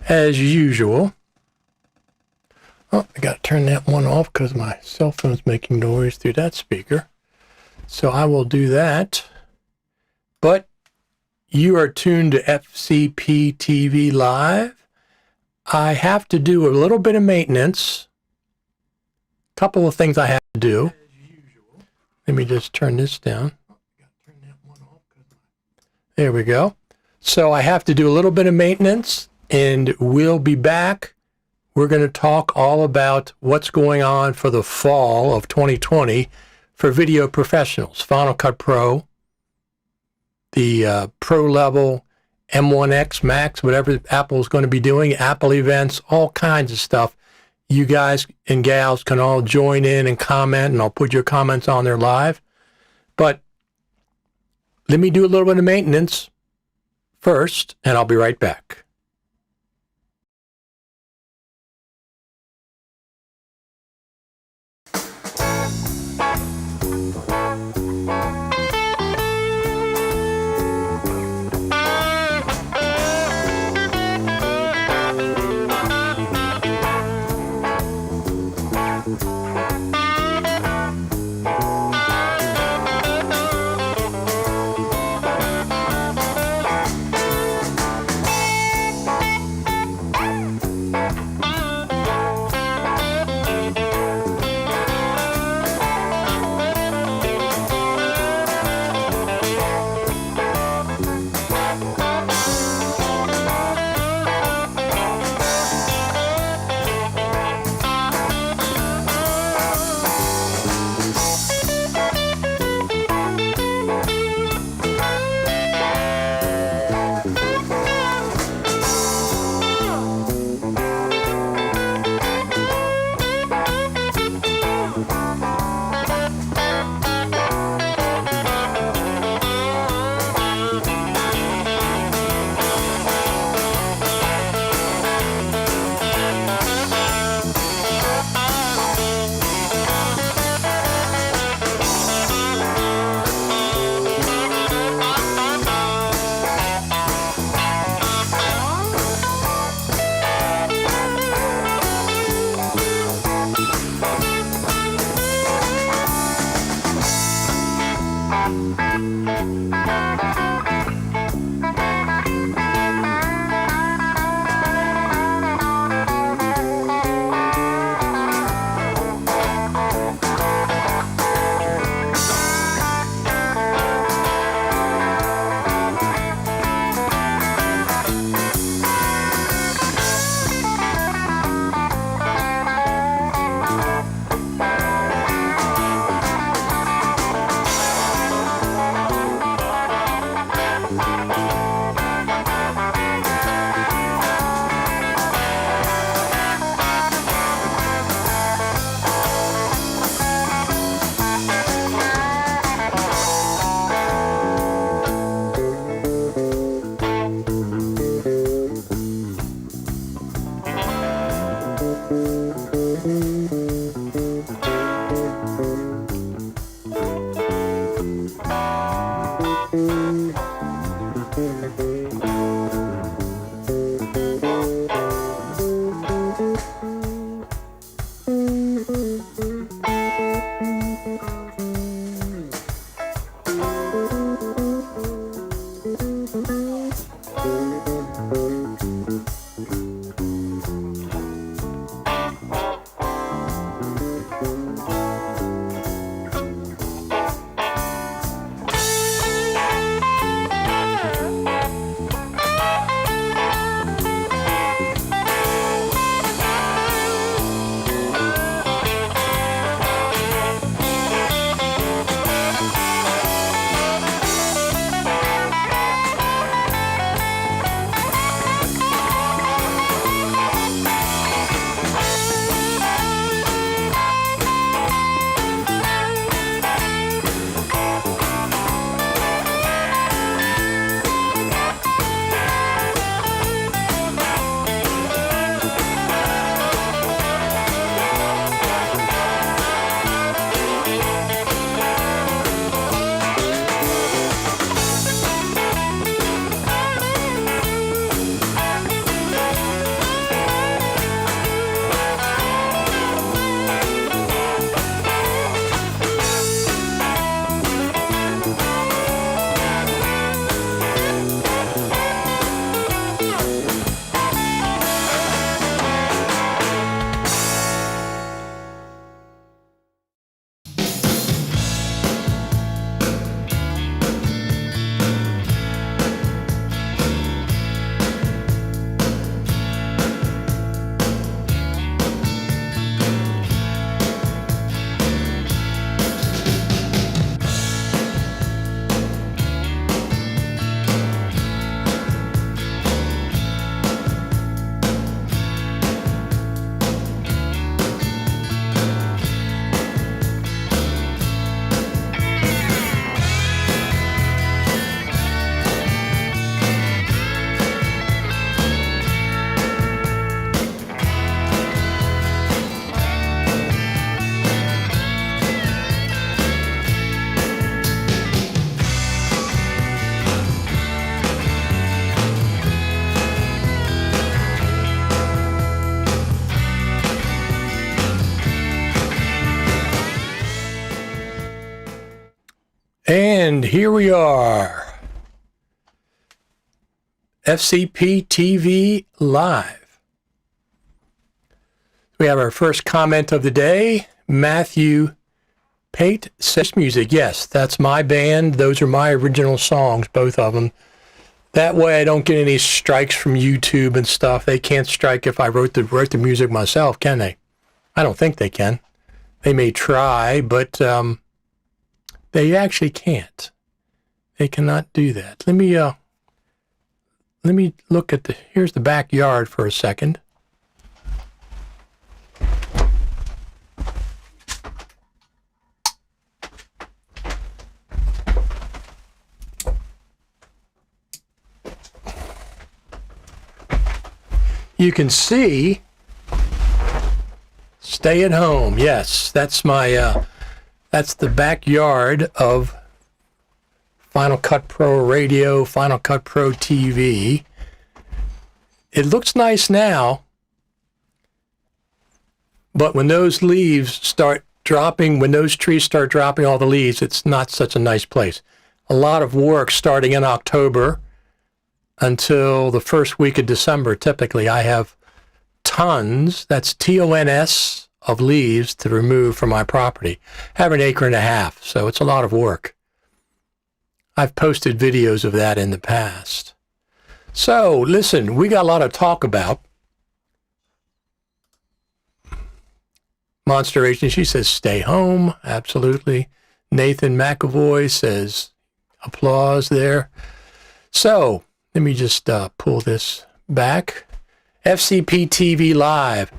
as usual. Oh, I got to turn that one off because my cell phone's making noise through that speaker. So I will do that. But you are tuned to FCP TV Live. I have to do a little bit of maintenance. A couple of things I have to do. Let me just turn this down. There we go. So I have to do a little bit of maintenance, and we'll be back. We're going to talk all about what's going on for the fall of 2020 for video professionals. Final Cut Pro, the Pro level, M1X Macs, whatever Apple is going to be doing, Apple events, all kinds of stuff. You guys and gals can all join in and comment, and I'll put your comments on there live. But let me do a little bit of maintenance first, and I'll be right back. And here we are. FCP TV Live. We have our first comment of the day. Matthew Pate says music. Yes, that's my band. Those are my original songs, both of them. That way I don't get any strikes from YouTube and stuff. They can't strike if I wrote the music myself, can they? I don't think they can. They may try, but they actually can't. They cannot do that. Let me look at here's the backyard for a second. You can see, stay at home. Yes, that's that's the backyard of Final Cut Pro Radio, Final Cut Pro TV. It looks nice now, but when those leaves start dropping, when those trees start dropping all the leaves, it's not such a nice place. A lot of work starting in October until the first week of December. Typically, I have tons, that's tons, of leaves to remove from my property. I have an acre and a half, so it's a lot of work. I've posted videos of that in the past. So, listen, we got a lot to talk about. Monster Agent, she says, stay home. Absolutely. Nathan McAvoy says, applause there. So, let me just pull this back. FCP TV Live.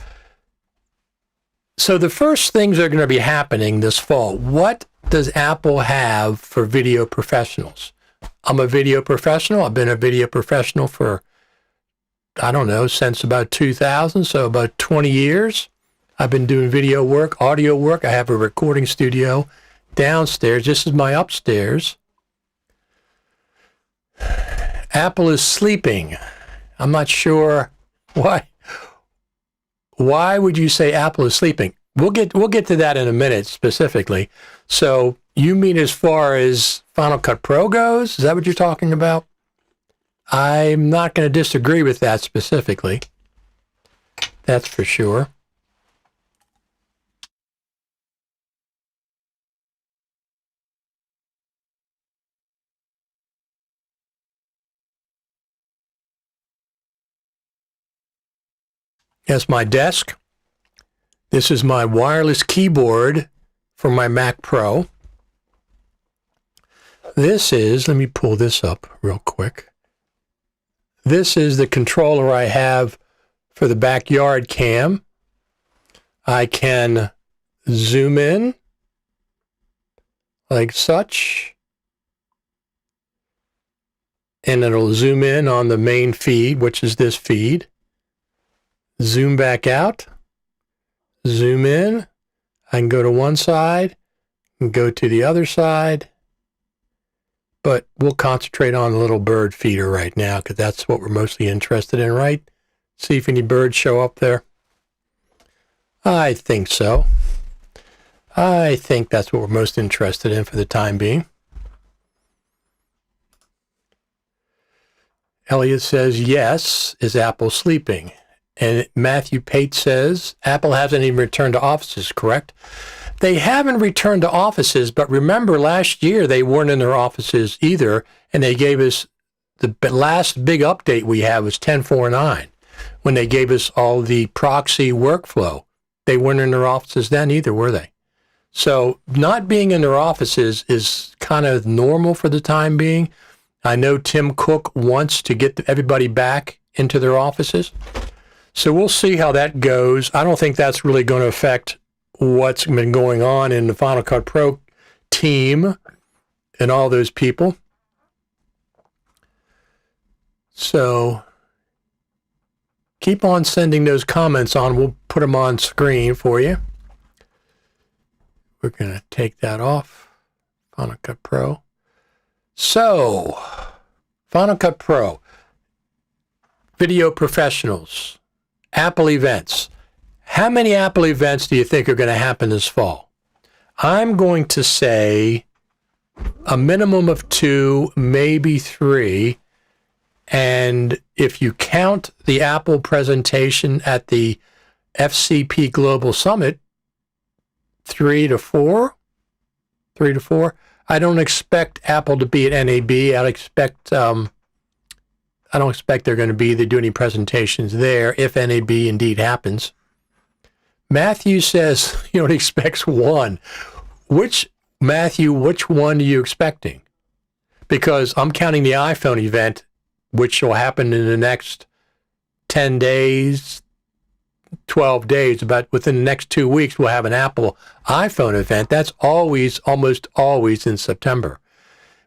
So the first things that are going to be happening this fall. What does Apple have for video professionals? I'm a video professional. I've been a video professional for, I don't know, since about 2000, so about 20 years. I've been doing video work, audio work. I have a recording studio downstairs. This is my upstairs. Apple is sleeping. I'm not sure why. Why would you say Apple is sleeping? We'll get to that in a minute specifically. So you mean as far as Final Cut Pro goes? Is that what you're talking about? I'm not going to disagree with that specifically. That's for sure. Here's my desk. This is my wireless keyboard for my Mac Pro. This is, let me pull this up real quick. This is the controller I have for the backyard cam. I can zoom in like such, and it'll zoom in on the main feed, which is this feed. Zoom back out, zoom in. I can go to one side and go to the other side, but we'll concentrate on the little bird feeder right now because that's what we're mostly interested in, right? See if any birds show up there. I think so. I think that's what we're most interested in for the time being. Elliot says, yes, is Apple sleeping? And Matthew Pate says, Apple hasn't even returned to offices, correct? They haven't returned to offices, but remember last year they weren't in their offices either, and they gave us, the last big update we had was 10.4.9, when they gave us all the proxy workflow. They weren't in their offices then either, were they? So not being in their offices is kind of normal for the time being. I know Tim Cook wants to get everybody back into their offices. So we'll see how that goes. I don't think that's really going to affect what's been going on in the Final Cut Pro team and all those people. So keep on sending those comments on. We'll put them on screen for you. We're going to take that off. Final Cut Pro. So, Final Cut Pro. Video professionals. Apple events. How many Apple events do you think are going to happen this fall? I'm going to say a minimum of 2, maybe 3. And if you count the Apple presentation at the FCP Global Summit, 3 to 4. I don't expect Apple to be at NAB. I don't expect they're going to be. They do any presentations there if NAB indeed happens. Matthew says he only expects 1. Matthew, which one are you expecting? Because I'm counting the iPhone event, which will happen in the next 10 days, 12 days, about within the next 2 weeks, we'll have an Apple iPhone event. That's almost always in September.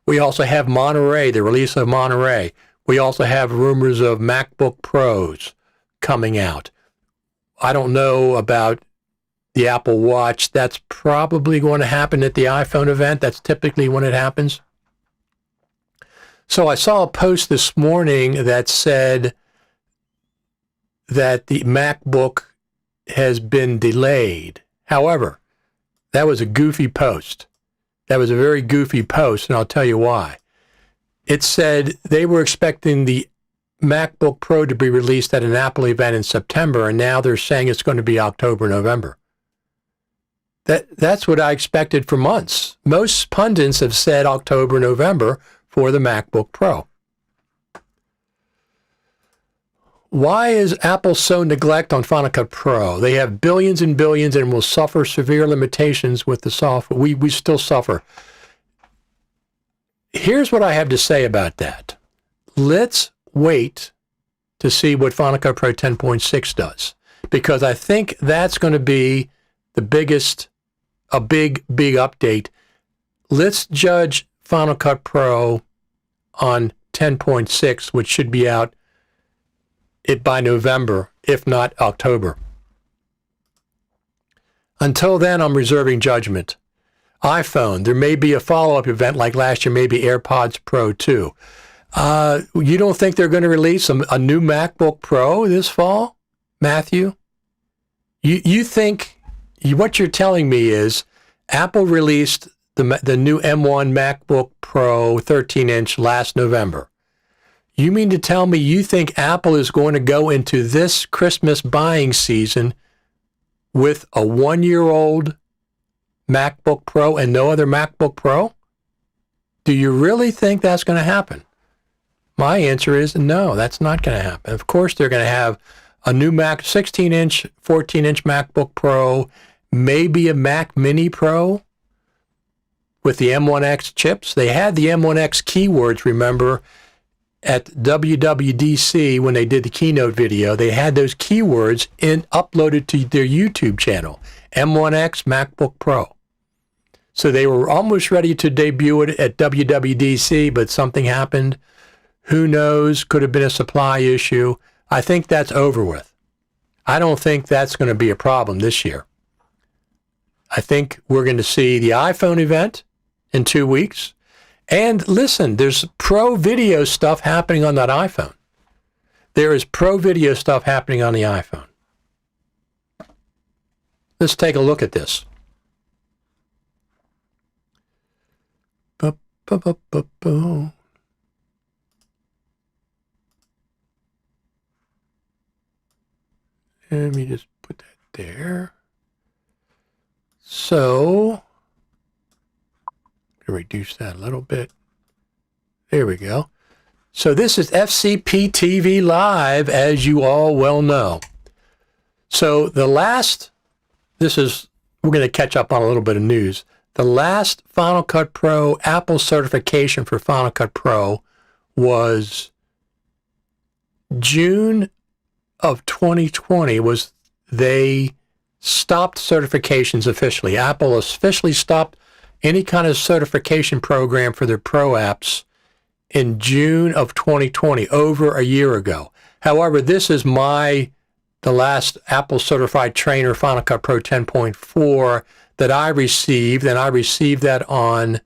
We also have Monterey, the release of Monterey. We also have rumors of MacBook Pros coming out. I don't know about the Apple Watch. That's probably going to happen at the iPhone event. That's typically when it happens. So I saw a post this morning that said that the MacBook has been delayed. However, that was a goofy post. That was a very goofy post, and I'll tell you why. It said they were expecting the MacBook Pro to be released at an Apple event in September, and now they're saying it's going to be October, November. That's what I expected for months. Most pundits have said October, November for the MacBook Pro. Why is Apple so neglect on Final Cut Pro? They have billions and billions and will suffer severe limitations with the software. We still suffer. Here's what I have to say about that. Let's wait to see what Final Cut Pro 10.6 does, because I think that's going to be the biggest, a big update. Let's judge Final Cut Pro on 10.6, which should be out by November, if not October. Until then, I'm reserving judgment. iPhone, there may be a follow-up event like last year, maybe AirPods Pro 2. You don't think they're going to release a new MacBook Pro this fall, Matthew? You think, what you're telling me is Apple released the new M1 MacBook Pro 13-inch last November. You mean to tell me you think Apple is going to go into this Christmas buying season with a 1-year-old MacBook Pro and no other MacBook Pro? Do you really think that's going to happen? My answer is no, that's not going to happen. Of course, they're going to have a new 16-inch, 14-inch MacBook Pro, maybe a Mac Mini Pro with the M1X chips. They had the M1X keywords, remember, at WWDC when they did the keynote video. They had those keywords uploaded to their YouTube channel, M1X MacBook Pro. So they were almost ready to debut it at WWDC, but something happened. Who knows? Could have been a supply issue. I think that's over with. I don't think that's going to be a problem this year. I think we're going to see the iPhone event in 2 weeks. And listen, there's pro video stuff happening on that iPhone. There is pro video stuff happening on the iPhone. Let's take a look at this. Let me just put that there. So, reduce that a little bit. There we go. So this is FCP TV Live, as you all well know. So we're going to catch up on a little bit of news. The last Final Cut Pro Apple certification for Final Cut Pro was June of 2020. They stopped certifications officially. Apple officially stopped any kind of certification program for their Pro apps in June of 2020, over a year ago. However, this is the last Apple certified trainer, Final Cut Pro 10.4, that I received, and I received that on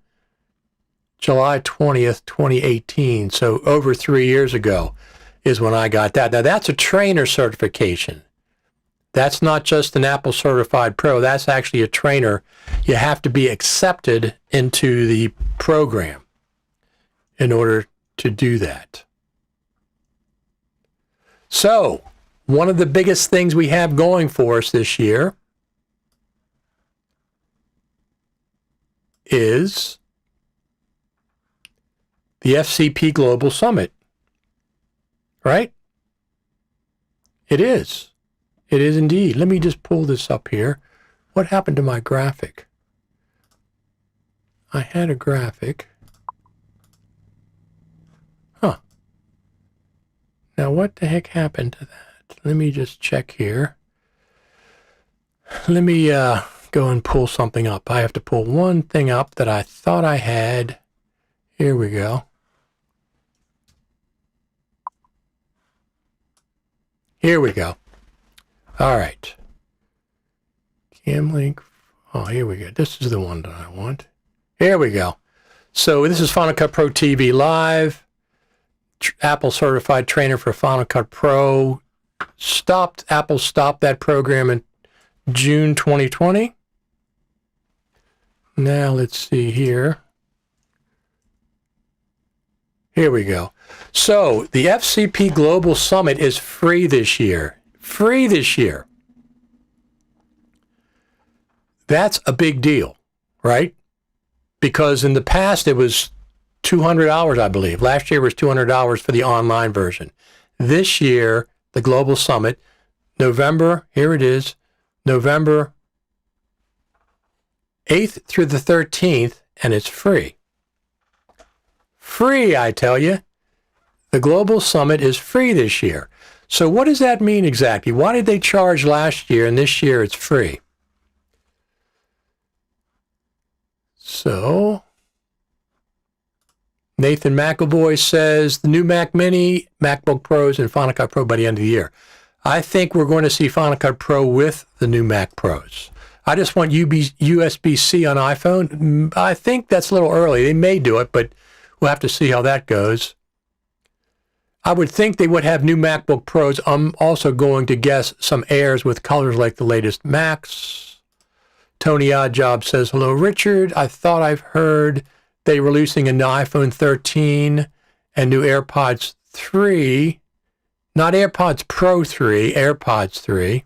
July 20th, 2018. So over 3 years ago is when I got that. Now that's a trainer certification. That's not just an Apple Certified Pro. That's actually a trainer. You have to be accepted into the program in order to do that. So, one of the biggest things we have going for us this year is the FCP Global Summit, right? It is. It is indeed. Let me just pull this up here. What happened to my graphic? I had a graphic. Huh. Now, what the heck happened to that? Let me just check here. Let me go and pull something up. I have to pull one thing up that I thought I had. Here we go. Here we go. All right. Cam link. Oh, here we go. This is the one that I want. Here we go. So this is Final Cut Pro TV Live. Apple Certified Trainer for Final Cut Pro. Apple stopped that program in June 2020. Now let's see here. Here we go. So the FCP Global Summit is free this year. Free this year. That's a big deal, right? Because in the past it was $200, I believe. Last year was $200 for the online version. This year, the Global Summit, November, here it is, November 8th through the 13th, and it's free. Free, I tell you. The Global Summit is free this year. So what does that mean exactly? Why did they charge last year and this year it's free? So, Nathan McAvoy says the new Mac Mini, MacBook Pros, and Final Cut Pro by the end of the year. I think we're going to see Final Cut Pro with the new Mac Pros. I just want USB-C on iPhone. I think that's a little early. They may do it, but we'll have to see how that goes. I would think they would have new MacBook Pros. I'm also going to guess some Airs with colors like the latest Macs. Tony Oddjob says, hello, Richard. I thought I've heard they're releasing a new iPhone 13 and new AirPods 3. Not AirPods Pro 3, AirPods 3.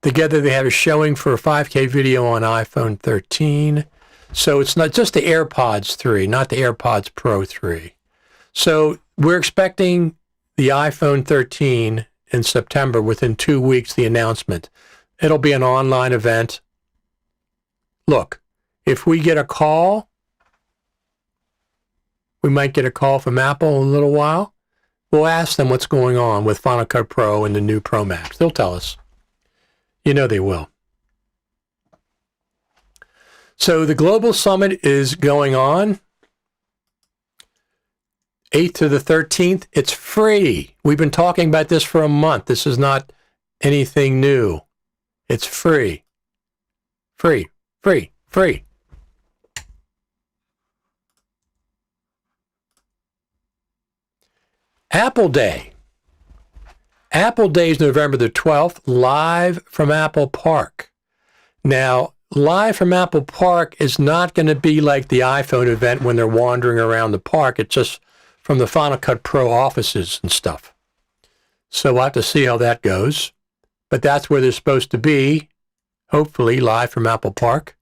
Together they have a showing for a 5K video on iPhone 13. So it's not just the AirPods 3, not the AirPods Pro 3. So we're expecting the iPhone 13 in September, within 2 weeks, the announcement. It'll be an online event. Look, if we get a call, we might get a call from Apple in a little while. We'll ask them what's going on with Final Cut Pro and the new Pro Max. They'll tell us. You know they will. So the Global Summit is going on 8th to the 13th. It's free. We've been talking about this for a month. This is not anything new. It's free. Free, free, free. Apple Day. Apple Day is November the 12th, live from Apple Park. Now, live from Apple Park is not going to be like the iPhone event when they're wandering around the park. It's just from the Final Cut Pro offices and stuff. So we'll have to see how that goes. But that's where they're supposed to be, hopefully live from Apple Park.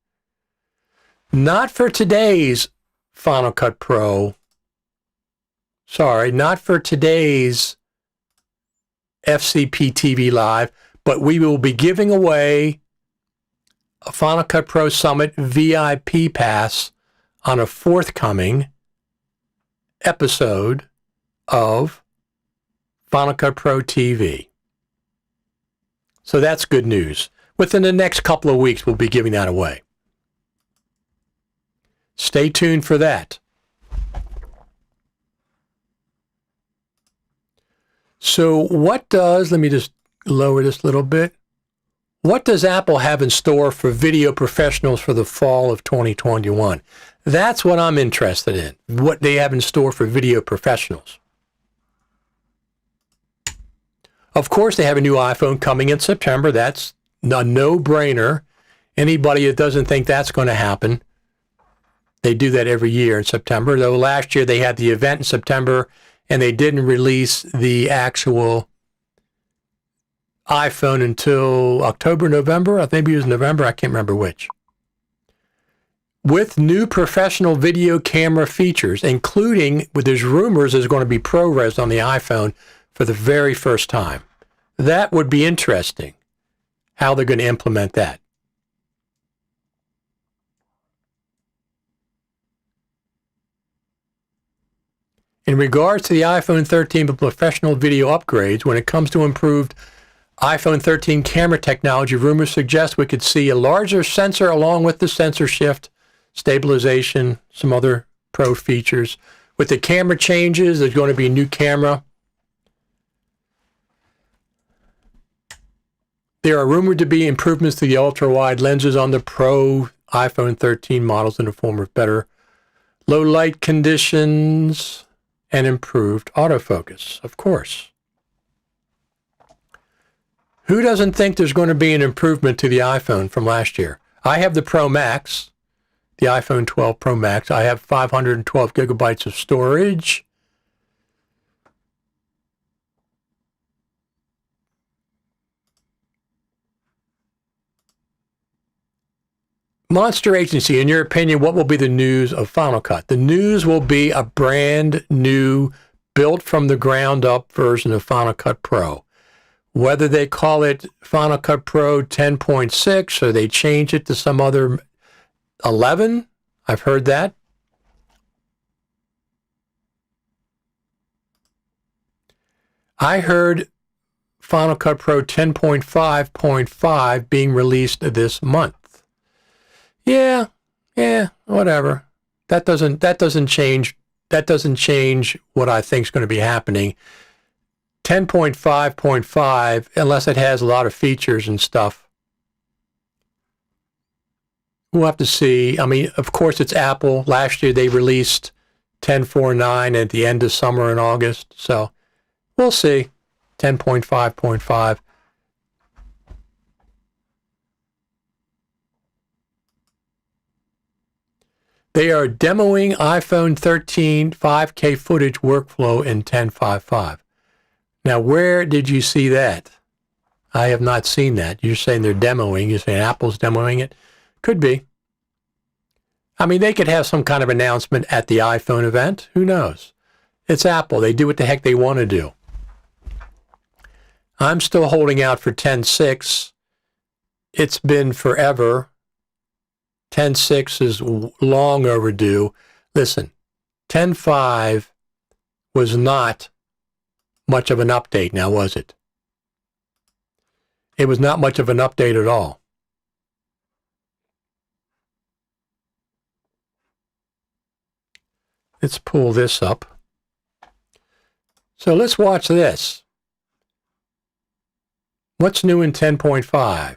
Not for today's Final Cut Pro. Sorry, not for today's FCP TV Live, but we will be giving away a Final Cut Pro Summit VIP pass on a forthcoming episode of Final Cut Pro TV. So that's good news. Within the next couple of weeks, we'll be giving that away. Stay tuned for that. So what does, let me just lower this a little bit. What does Apple have in store for video professionals for the fall of 2021? That's what I'm interested in, what they have in store for video professionals. Of course, they have a new iPhone coming in September. That's a no-brainer. Anybody that doesn't think that's going to happen, they do that every year in September. Though last year they had the event in September and they didn't release the actual iPhone until October, November. Maybe it was November. I can't remember which. With new professional video camera features, including, there's rumors there's going to be ProRes on the iPhone for the very first time. That would be interesting, how they're going to implement that. In regards to the iPhone 13 with professional video upgrades, when it comes to improved iPhone 13 camera technology, rumors suggest we could see a larger sensor along with the sensor shift, stabilization, some other pro features. With the camera changes, there's going to be a new camera. There are rumored to be improvements to the ultra-wide lenses on the Pro iPhone 13 models in the form of better low light conditions and improved autofocus, of course. Who doesn't think there's going to be an improvement to the iPhone from last year? I have the Pro Max, the iPhone 12 Pro Max. I have 512 gigabytes of storage. Monster Agency, in your opinion, what will be the news of Final Cut? The news will be a brand new, built from the ground up version of Final Cut Pro. Whether they call it Final Cut Pro 10.6 or they change it to some other 11, I've heard that. I heard Final Cut Pro 10.5.5 being released this month. Yeah, whatever. That doesn't change what I think is going to be happening. 10.5.5, unless it has a lot of features and stuff. We'll have to see. I mean, of course, it's Apple. Last year they released 10.4.9 at the end of summer in August. So we'll see. 10.5.5. They are demoing iPhone 13 5K footage workflow in 10.5.5. Now, where did you see that? I have not seen that. You're saying they're demoing. You're saying Apple's demoing it? Could be. I mean, they could have some kind of announcement at the iPhone event. Who knows? It's Apple. They do what the heck they want to do. I'm still holding out for 10.6. It's been forever. 10.6 is long overdue. Listen, 10.5 was not much of an update now, was it? It was not much of an update at all. Let's pull this up. So let's watch this. What's new in 10.5?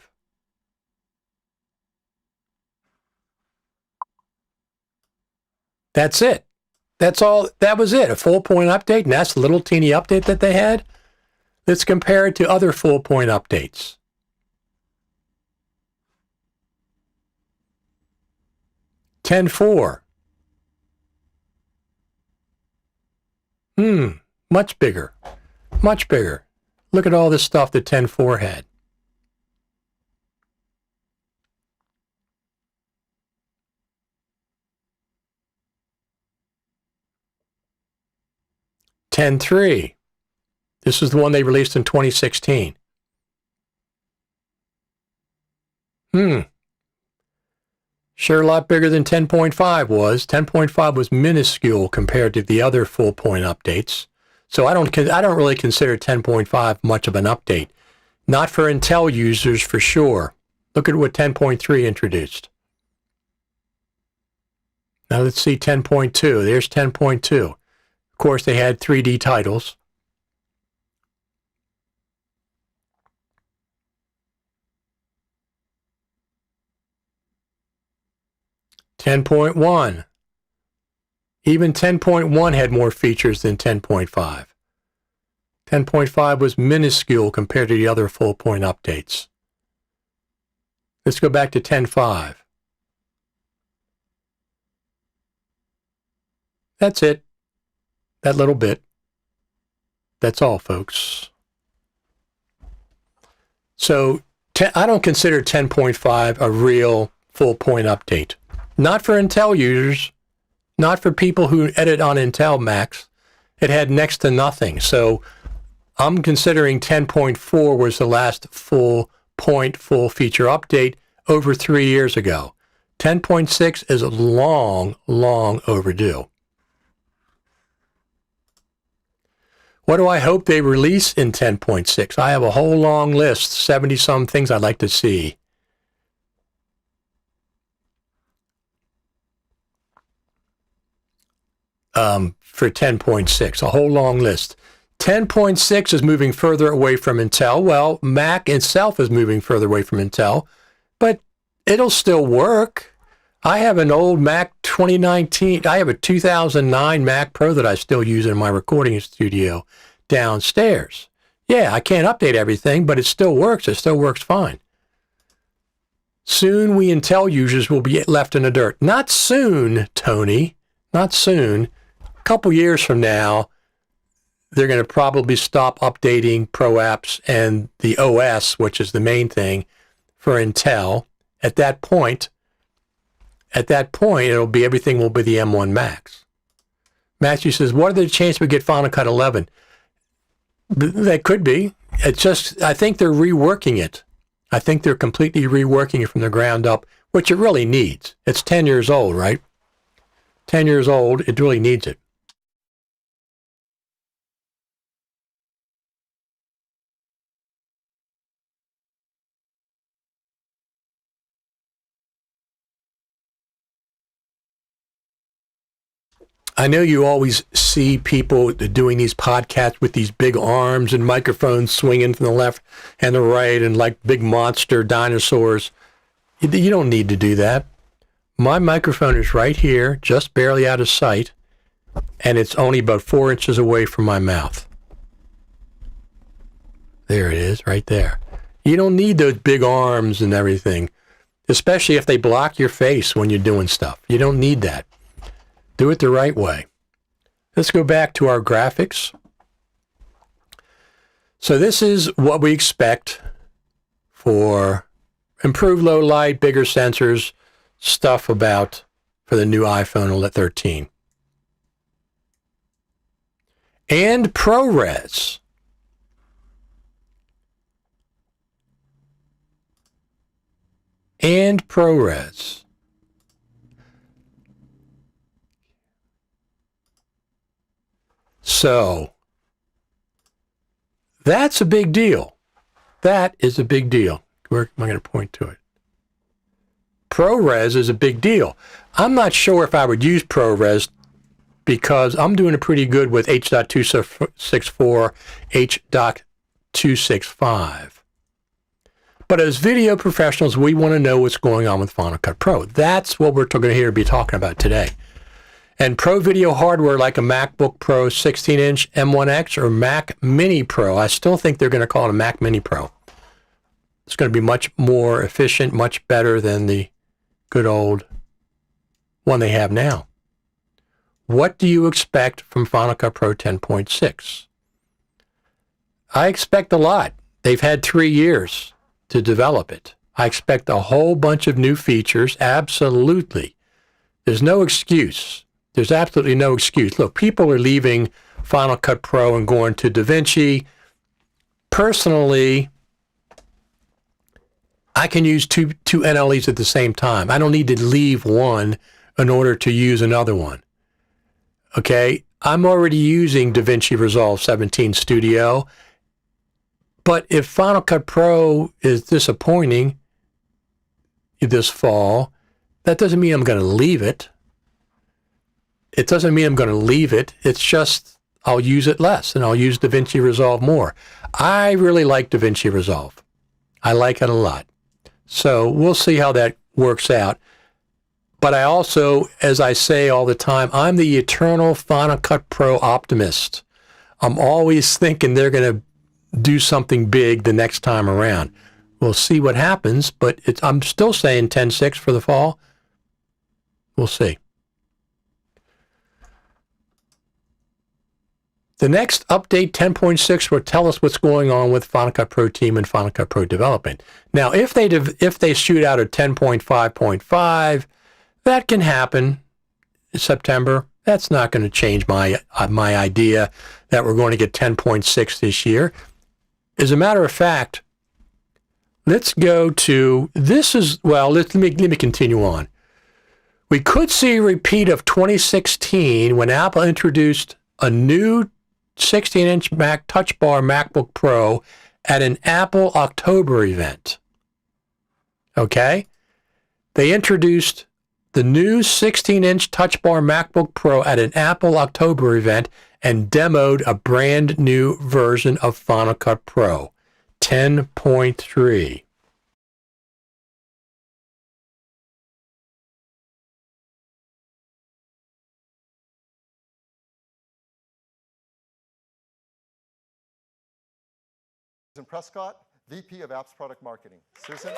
That's it. That's all. That was it. A full point update, and that's the little teeny update that they had. Let's compare it to other full point updates. .4. Much bigger. Much bigger. Look at all this stuff that 10.4 had. .3. This is the one they released in 2016. Sure, a lot bigger than 10.5 was. 10.5 was minuscule compared to the other full point updates. So I don't really consider 10.5 much of an update. Not for Intel users for sure. Look at what 10.3 introduced. Now let's see 10.2. There's 10.2. Of course, they had 3D titles. .1. Even 10.1 had more features than 10.5. 10.5 was minuscule compared to the other full point updates. Let's go back to 10.5. That's it. That little bit. That's all, folks. So I don't consider 10.5 a real full point update. Not for Intel users, not for people who edit on Intel Macs. It had next to nothing. So I'm considering 10.4 was the last full point, full feature update over 3 years ago. 10.6 is long, long overdue. What do I hope they release in 10.6? I have a whole long list, 70-some things I'd like to see. For 10.6, a whole long list. 10.6 is moving further away from Intel. Well, Mac itself is moving further away from Intel, but it'll still work. I have an old Mac 2019. I have a 2009 Mac Pro that I still use in my recording studio downstairs. Yeah, I can't update everything, but it still works. It still works fine. Soon we Intel users will be left in the dirt. Not soon, Tony. Not soon. A couple years from now, they're going to probably stop updating Pro apps and the OS, which is the main thing for Intel. At that point, it'll be everything will be the M1 Macs. Matthew says, what are the chances we get Final Cut 11? That could be. It's just, I think they're reworking it. I think they're completely reworking it from the ground up, which it really needs. It's 10 years old, right? 10 years old, it really needs it. I know you always see people doing these podcasts with these big arms and microphones swinging from the left and the right and like big monster dinosaurs. You don't need to do that. My microphone is right here, just barely out of sight, and it's only about 4 inches away from my mouth. There it is, right there. You don't need those big arms and everything, especially if they block your face when you're doing stuff. You don't need that. Do it the right way. Let's go back to our graphics. So this is what we expect for improved low light, bigger sensors, stuff about for the new iPhone 13. And ProRes. And ProRes. So that's a big deal. That is a big deal. Where am I going to point to it? ProRes is a big deal. I'm not sure if I would use ProRes because I'm doing it pretty good with H.264, H.265. But as video professionals, we want to know what's going on with Final Cut Pro. That's what we're going to be talking about today. And pro video hardware like a MacBook Pro 16-inch M1X or Mac Mini Pro, I still think they're going to call it a Mac Mini Pro. It's going to be much more efficient, much better than the good old one they have now. What do you expect from Final Cut Pro 10.6? I expect a lot. They've had 3 years to develop it. I expect a whole bunch of new features, absolutely. There's no excuse. There's absolutely no excuse. Look, people are leaving Final Cut Pro and going to DaVinci. Personally, I can use two NLEs at the same time. I don't need to leave one in order to use another one. Okay? I'm already using DaVinci Resolve 17 Studio. But if Final Cut Pro is disappointing this fall, that doesn't mean I'm going to leave it. It doesn't mean I'm going to leave it. It's just I'll use it less and I'll use DaVinci Resolve more. I really like DaVinci Resolve. I like it a lot. So we'll see how that works out. But I also, as I say all the time, I'm the eternal Final Cut Pro optimist. I'm always thinking they're going to do something big the next time around. We'll see what happens, but I'm still saying 10.6 for the fall. We'll see. The next update, 10.6, will tell us what's going on with Final Cut Pro team and Final Cut Pro development. Now, if they shoot out a 10.5.5, that can happen in September. That's not going to change my idea that we're going to get 10.6 this year. As a matter of fact, let's go to let me continue on. We could see a repeat of 2016 when Apple introduced a new 16-inch Mac Touch Bar MacBook Pro at an Apple October event. Okay? They introduced the new 16-inch Touch Bar MacBook Pro at an Apple October event and demoed a brand new version of Final Cut Pro, 10.3. Susan Prescott, VP of Apps Product Marketing. Susan?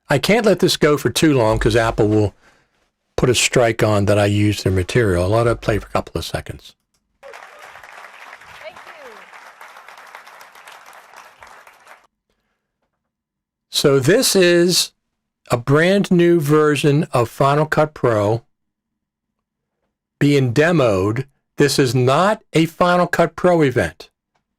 I can't let this go for too long because Apple will put a strike on that I use their material. I'll let it play for a couple of seconds. Thank you. So this is a brand new version of Final Cut Pro being demoed. This is not a Final Cut Pro event.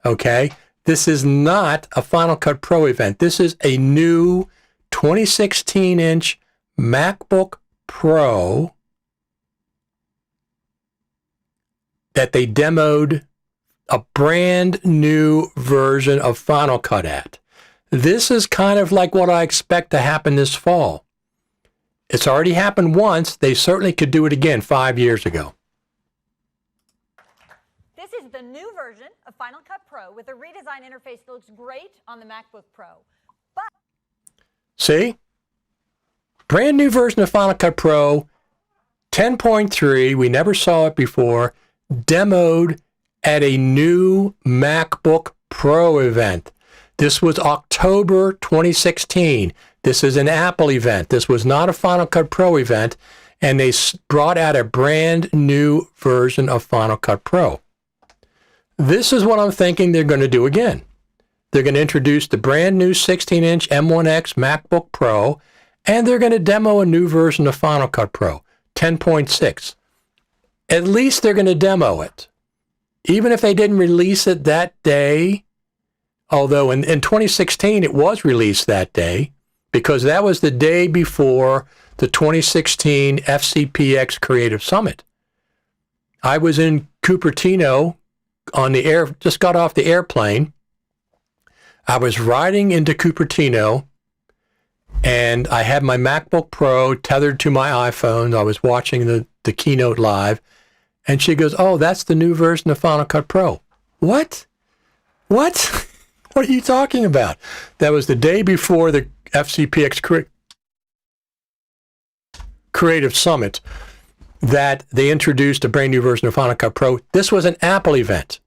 Okay? This is not a Final Cut Pro event. This is a new 2016-inch MacBook Pro that they demoed a brand new version of Final Cut at. This is kind of like what I expect to happen this fall. It's already happened once. They certainly could do it again 5 years ago. This is the new version of Final Cut Pro with a redesigned interface that looks great on the MacBook Pro. But see? Brand new version of Final Cut Pro, 10.3. We never saw it before. Demoed at a new MacBook Pro event. This was October 2016. This is an Apple event. This was not a Final Cut Pro event. And they brought out a brand new version of Final Cut Pro. This is what I'm thinking they're going to do again. They're going to introduce the brand new 16-inch M1X MacBook Pro, and they're going to demo a new version of Final Cut Pro, 10.6. At least they're going to demo it. Even if they didn't release it that day, although in 2016 it was released that day, because that was the day before the 2016 FCPX Creative Summit. I was in Cupertino on the air, just got off the airplane. I was riding into Cupertino, and I had my MacBook Pro tethered to my iPhone. I was watching the keynote live, and she goes, "Oh, that's the new version of Final Cut Pro." What? What? What are you talking about? That was the day before the FCPX Creative Summit that they introduced a brand new version of Final Cut Pro. This was an Apple event.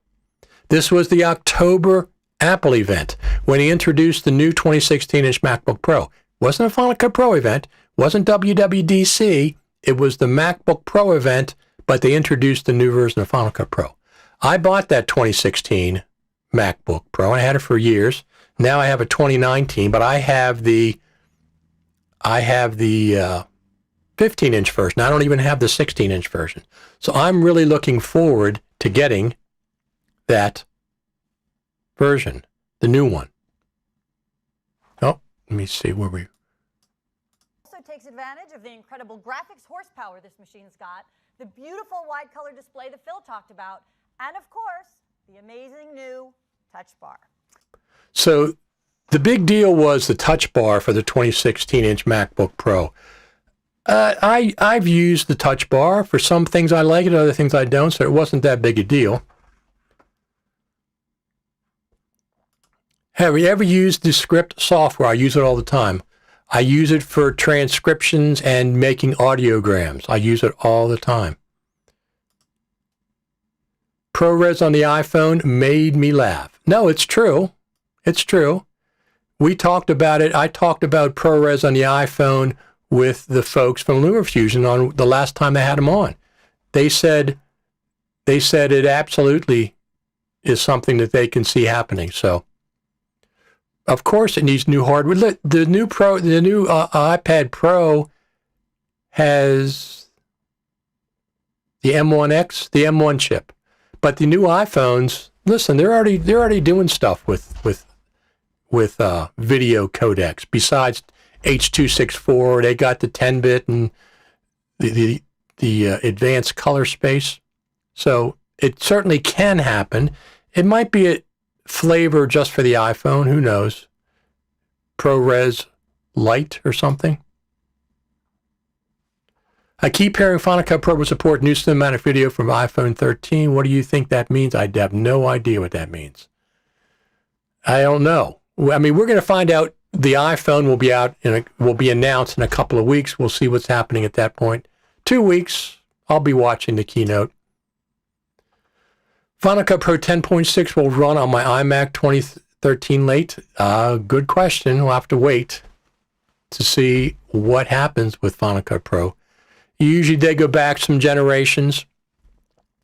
This was the October Apple event when he introduced the new 2016-inch MacBook Pro. Wasn't a Final Cut Pro event, wasn't WWDC, it was the MacBook Pro event, but they introduced the new version of Final Cut Pro. I bought that 2016 MacBook Pro, and I had it for years. Now I have a 2019, but I have the 15-inch version. I don't even have the 16-inch version. So I'm really looking forward to getting that version, the new one. Oh, let me see where we... also takes advantage of the incredible graphics horsepower this machine's got, the beautiful wide color display that Phil talked about, and of course, the amazing new Touch Bar. So the big deal was the Touch Bar for the 2016-inch MacBook Pro. I've used the Touch Bar. For some things I like it, other things I don't, so it wasn't that big a deal. Have you ever used the script software? I use it all the time. I use it for transcriptions and making audiograms. I use it all the time. ProRes on the iPhone made me laugh. No, it's true. It's true. We talked about it. I talked about ProRes on the iPhone with the folks from LumaFusion on the last time they had them on. They said it absolutely is something that they can see happening. So, of course, it needs new hardware. The new iPad Pro has the M1X, the M1 chip, but the new iPhones, listen, they're already doing stuff with video codecs. Besides H.264, they got the 10-bit and the advanced color space. So it certainly can happen. It might be a flavor just for the iPhone. Who knows? ProRes Lite or something. I keep hearing Final Cut Pro will support new cinematic video from iPhone 13. What do you think that means? I have no idea what that means. I don't know. I mean, we're going to find out. The iPhone will be announced in a couple of weeks. We'll see what's happening at that point. 2 weeks, I'll be watching the keynote. Final Cut Pro 10.6 will run on my iMac 2013 late. Good question. We'll have to wait to see what happens with Final Cut Pro. Usually they go back some generations.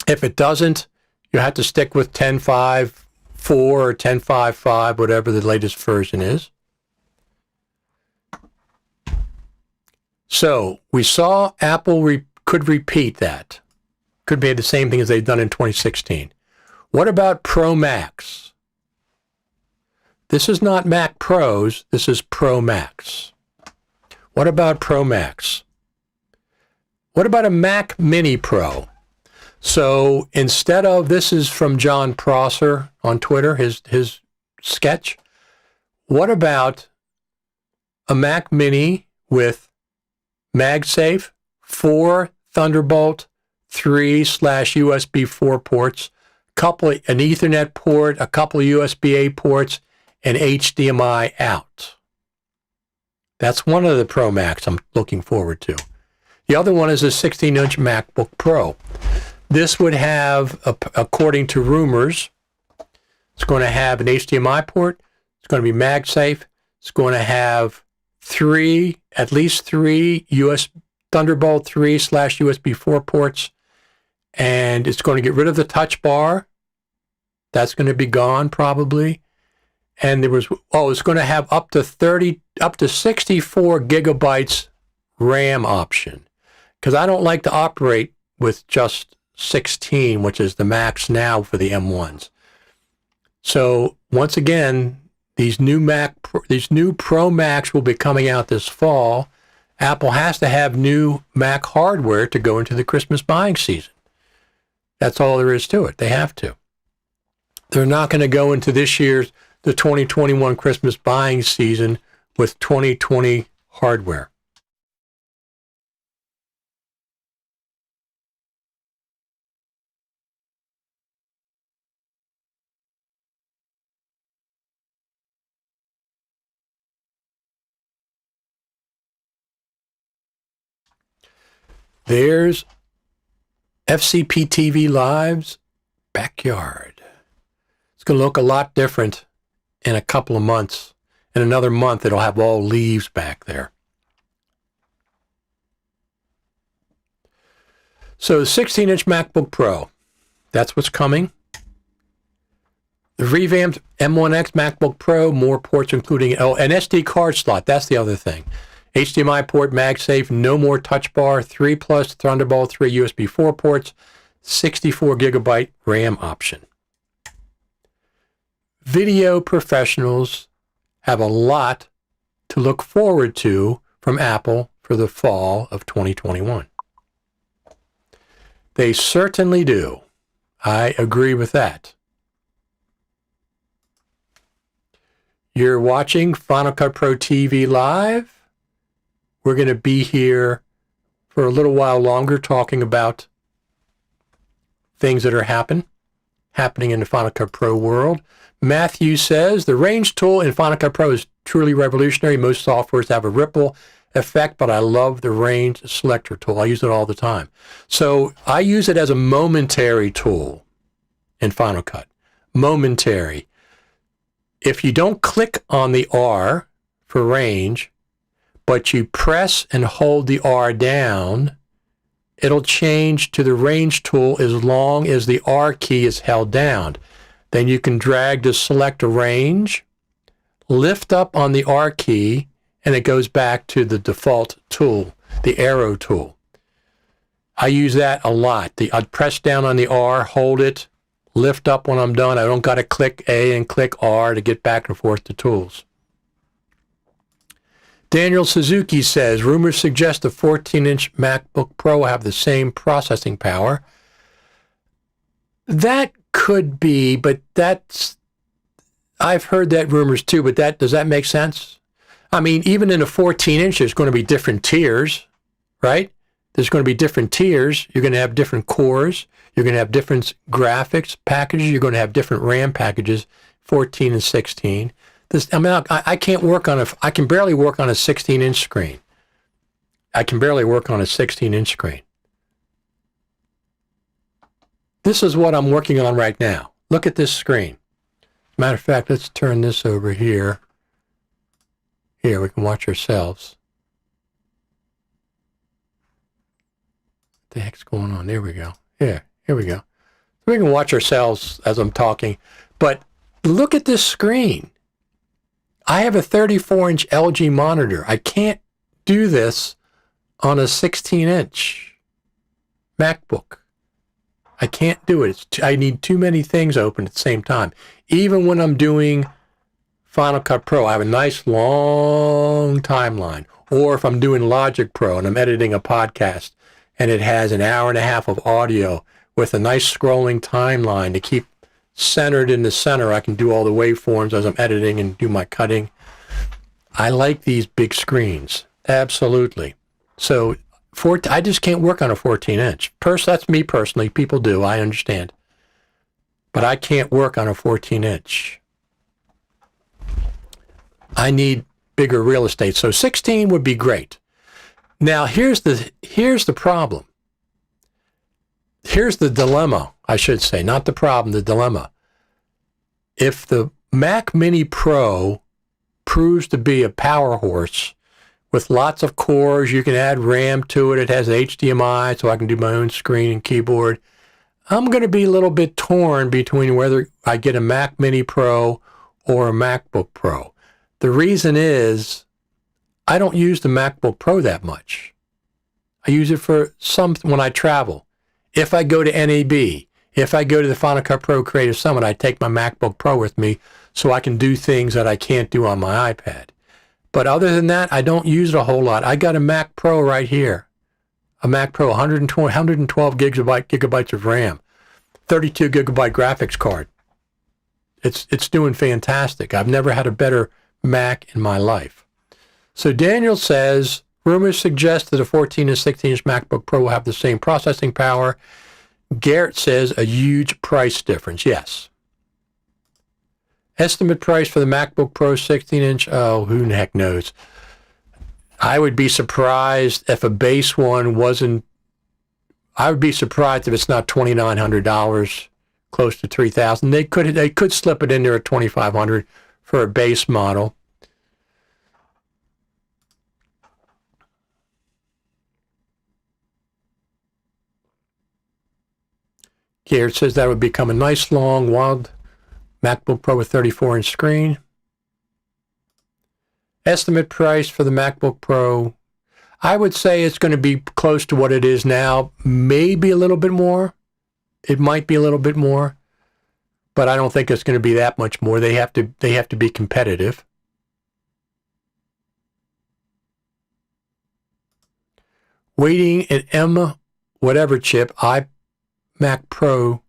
If it doesn't, you have to stick with 10.5.4 or 10.5.5, whatever the latest version is. So we saw Apple could repeat that. Could be the same thing as they've done in 2016. What about Pro Macs? This is not Mac Pros. This is Pro Macs. What about Pro Macs? What about a Mac Mini Pro? So instead of, this is from John Prosser on Twitter, his sketch. What about a Mac Mini with MagSafe, 4 Thunderbolt 3/USB 4 ports, an Ethernet port, a couple of USB-A ports, and HDMI out? That's one of the Pro Macs I'm looking forward to. The other one is a 16-inch MacBook Pro. This would have, according to rumors, it's going to have an HDMI port. It's going to be MagSafe. It's going to have at least three Thunderbolt 3/USB 4 ports, and it's going to get rid of the touch bar. That's going to be gone probably. And it's going to have up to 64 gigabytes RAM option, because I don't like to operate with just 16, which is the max now for the M1s. So once again, these new Pro Macs will be coming out this fall. Apple has to have new Mac hardware to go into the Christmas buying season. That's all there is to it. They have to. They're not going to go into the 2021 Christmas buying season with 2020 hardware. There's FCP TV Live's backyard. It's going to look a lot different in a couple of months. In another month, it'll have all leaves back there. So the 16-inch MacBook Pro, that's what's coming. The revamped M1X MacBook Pro, more ports including an SD card slot. That's the other thing. HDMI port, MagSafe, no more touch bar, 3+ Thunderbolt 3 USB 4 ports, 64 gigabyte RAM option. Video professionals have a lot to look forward to from Apple for the fall of 2021. They certainly do. I agree with that. You're watching Final Cut Pro TV Live. We're going to be here for a little while longer talking about things that are happening in the Final Cut Pro world. Matthew says, the range tool in Final Cut Pro is truly revolutionary. Most softwares have a ripple effect, but I love the range selector tool. I use it all the time. So I use it as a momentary tool. in Final Cut. Momentary. If you don't click on the R for range, but you press and hold the R down, it'll change to the range tool as long as the R key is held down. Then you can drag to select a range, lift up on the R key, and it goes back to the default tool, the arrow tool. I use that a lot. I'd press down on the R, hold it, lift up when I'm done. I don't got to click A and click R to get back and forth to tools. Daniel Suzuki says, rumors suggest the 14-inch MacBook Pro have the same processing power. That could be, but I've heard that rumors too, but does that make sense? I mean, even in a 14-inch, there's going to be different tiers, right? There's going to be different tiers. You're going to have different cores. You're going to have different graphics packages. You're going to have different RAM packages, 14 and 16. I can't work on I can barely work on a 16-inch screen. I can barely work on a 16-inch screen. This is what I'm working on right now. Look at this screen. Matter of fact, let's turn this over here. Here, we can watch ourselves. What the heck's going on? There we go. Yeah, here we go. We can watch ourselves as I'm talking. But look at this screen. I have a 34-inch LG monitor. I can't do this on a 16-inch MacBook. I can't do it. I need too many things open at the same time. Even when I'm doing Final Cut Pro, I have a nice long timeline. Or if I'm doing Logic Pro and I'm editing a podcast and it has an hour and a half of audio with a nice scrolling timeline to keep centered in the center, I can do all the waveforms as I'm editing and do my cutting. I like these big screens. Absolutely. So I just can't work on a 14-inch. That's me personally. People do. I understand. But I can't work on a 14-inch. I need bigger real estate. So 16 would be great. Now, here's the problem. Here's the dilemma, I should say. Not the problem, the dilemma. If the Mac Mini Pro proves to be a power horse with lots of cores, you can add RAM to it. It has HDMI, so I can do my own screen and keyboard. I'm going to be a little bit torn between whether I get a Mac Mini Pro or a MacBook Pro. The reason is I don't use the MacBook Pro that much. I use it for when I travel. If I go to NAB, if I go to the Final Cut Pro Creative Summit, I take my MacBook Pro with me so I can do things that I can't do on my iPad. But other than that, I don't use it a whole lot. I got a Mac Pro right here. A Mac Pro, 112 gigabytes of RAM, 32 gigabyte graphics card. It's doing fantastic. I've never had a better Mac in my life. So Daniel says, rumors suggest that a 14 and 16-inch MacBook Pro will have the same processing power. Garrett says a huge price difference. Yes. Estimate price for the MacBook Pro 16-inch? Oh, who the heck knows? I would be surprised if a base one wasn't. I would be surprised if it's not $2,900, close to $3,000. They could slip it in there at $2,500 for a base model. Garrett says that would become a nice, long, wild MacBook Pro with 34-inch screen. Estimate price for the MacBook Pro, I would say it's going to be close to what it is now, maybe a little bit more. It might be a little bit more, but I don't think it's going to be that much more. They have to be competitive. Waiting an M whatever chip, Mac Pro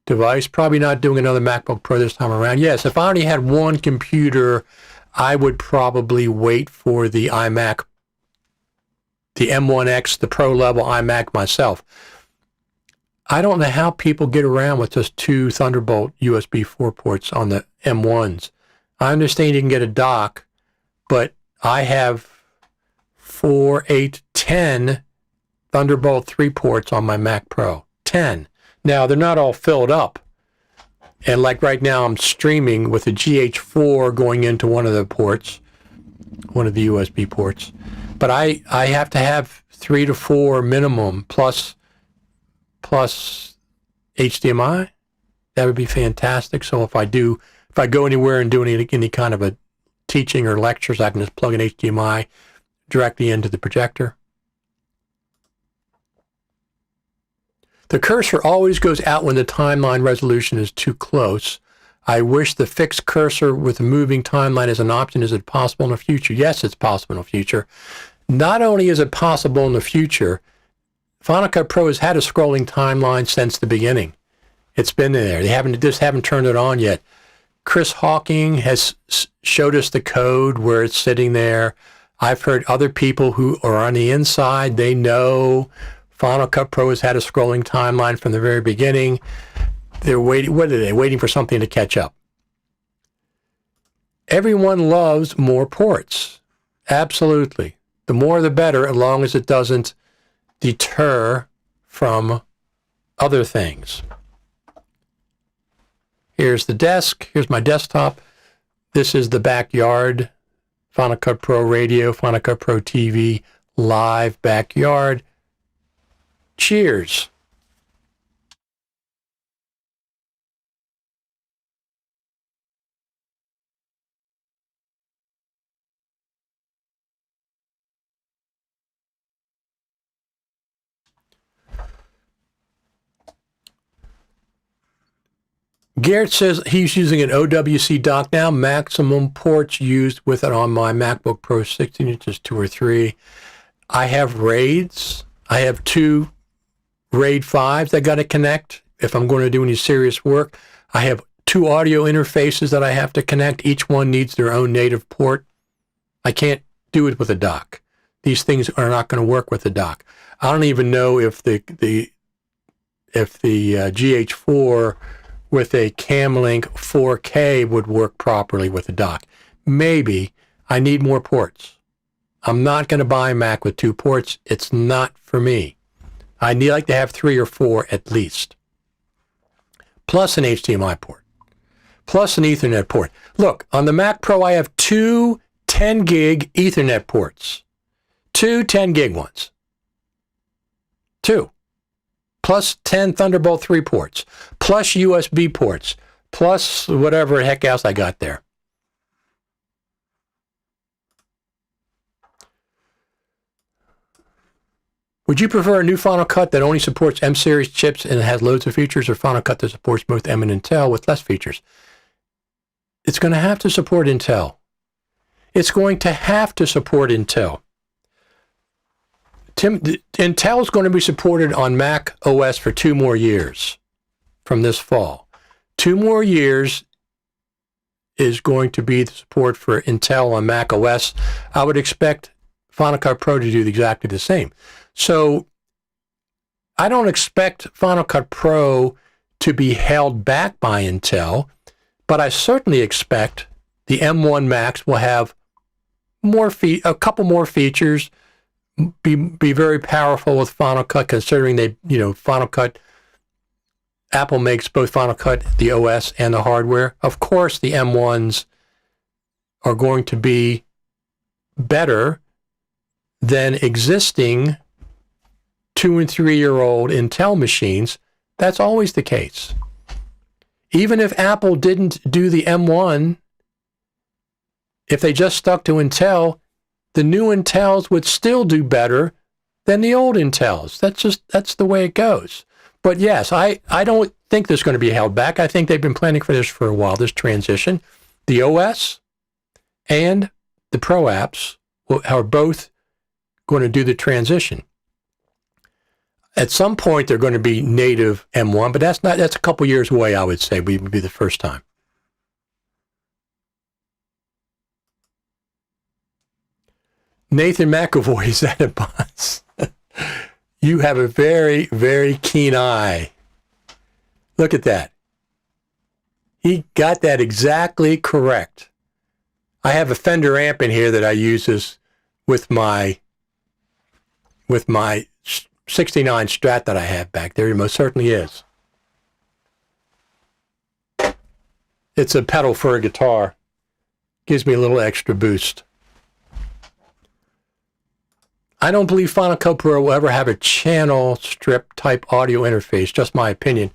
device. Probably not doing another MacBook Pro this time around. Yes, if I already had one computer, I would probably wait for the iMac, the M1X, the Pro level iMac myself. I don't know how people get around with just two Thunderbolt USB 4 ports on the M1s. I understand you can get a dock, but I have 4, 8, 10 Thunderbolt 3 ports on my Mac Pro. 10. Now, they're not all filled up, And like right now, I'm streaming with a GH4 going into one of the ports, one of the USB ports. But I have to have 3 to 4 minimum plus HDMI. That would be fantastic. So if I go anywhere and do any kind of a teaching or lectures, I can just plug an HDMI directly into the projector. The cursor always goes out when the timeline resolution is too close. I wish the fixed cursor with a moving timeline as an option. Is it possible in the future? Yes, it's possible in the future. Not only is it possible in the future, Final Cut Pro has had a scrolling timeline since the beginning. It's been there. They just haven't turned it on yet. Chris Hawking has showed us the code where it's sitting there. I've heard other people who are on the inside, they know Final Cut Pro has had a scrolling timeline from the very beginning. They're waiting. What are they? Waiting for something to catch up. Everyone loves more ports. Absolutely. The more the better, as long as it doesn't deter from other things. Here's the desk. Here's my desktop. This is the backyard. Final Cut Pro Radio, Final Cut Pro TV, live backyard. Cheers. Garrett says he's using an OWC dock now. Maximum ports used with it on my MacBook Pro 16 inches, 2 or 3. I have RAIDs. I have 2 RAID 5s I got to connect if I'm going to do any serious work. I have 2 audio interfaces that I have to connect. Each one needs their own native port. I can't do it with a dock. These things are not going to work with a dock. I don't even know if the GH4 with a Camlink 4K would work properly with a dock. Maybe. I need more ports. I'm not going to buy a Mac with 2 ports. It's not for me. I like to have 3 or 4 at least. Plus an HDMI port. Plus an Ethernet port. Look, on the Mac Pro, I have 2 10 gig Ethernet ports. 2 10 gig ones. 2. Plus 10 Thunderbolt 3 ports. Plus USB ports. Plus whatever the heck else I got there. Would you prefer a new Final Cut that only supports M series chips and has loads of features, or Final Cut that supports both M and Intel with less features? It's going to have to support Intel. It's going to have to support Intel. Intel is going to be supported on Mac OS for 2 more years from this fall. 2 more years is going to be the support for Intel on Mac OS. I would expect Final Cut Pro to do exactly the same. So I don't expect Final Cut Pro to be held back by Intel, but I certainly expect the M1 Macs will have a couple more features, be very powerful with Final Cut, considering Final Cut, Apple makes both Final Cut, the OS, and the hardware. Of course, the M1s are going to be better than existing 2- and 3-year-old Intel machines. That's always the case. Even if Apple didn't do the M1, if they just stuck to Intel, the new Intels would still do better than the old Intels. That's the way it goes. But yes, I don't think this is going to be held back. I think they've been planning for this for a while, this transition. The OS and the Pro apps are both going to do the transition. At some point, they're going to be native M1, but that's a couple years away, I would say, would be the first time. Nathan McAvoy is at a bus. You have a very, very keen eye. Look at that. He got that exactly correct. I have a Fender amp in here that I use with my 69 Strat that I have back there. It most certainly is. It's a pedal for a guitar. Gives me a little extra boost. I don't believe Final Cut Pro will ever have a channel strip type audio interface, just my opinion.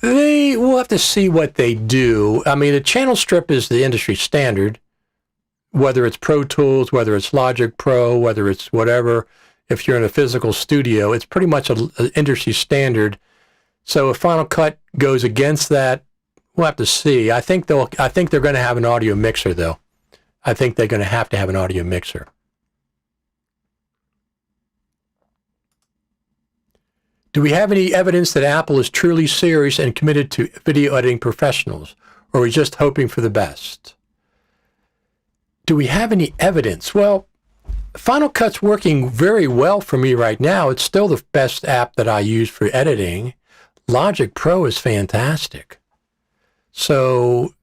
We'll have to see what they do. I mean, a channel strip is the industry standard, whether it's Pro Tools, whether it's Logic Pro, whether it's whatever. If you're in a physical studio, it's pretty much an industry standard. So if Final Cut goes against that, we'll have to see. I think they're going to have an audio mixer, though. I think they're going to have an audio mixer. Do we have any evidence that Apple is truly serious and committed to video editing professionals, or are we just hoping for the best? Do we have any evidence? Well, Final Cut's working very well for me right now. It's still the best app that I use for editing. Logic Pro is fantastic. So,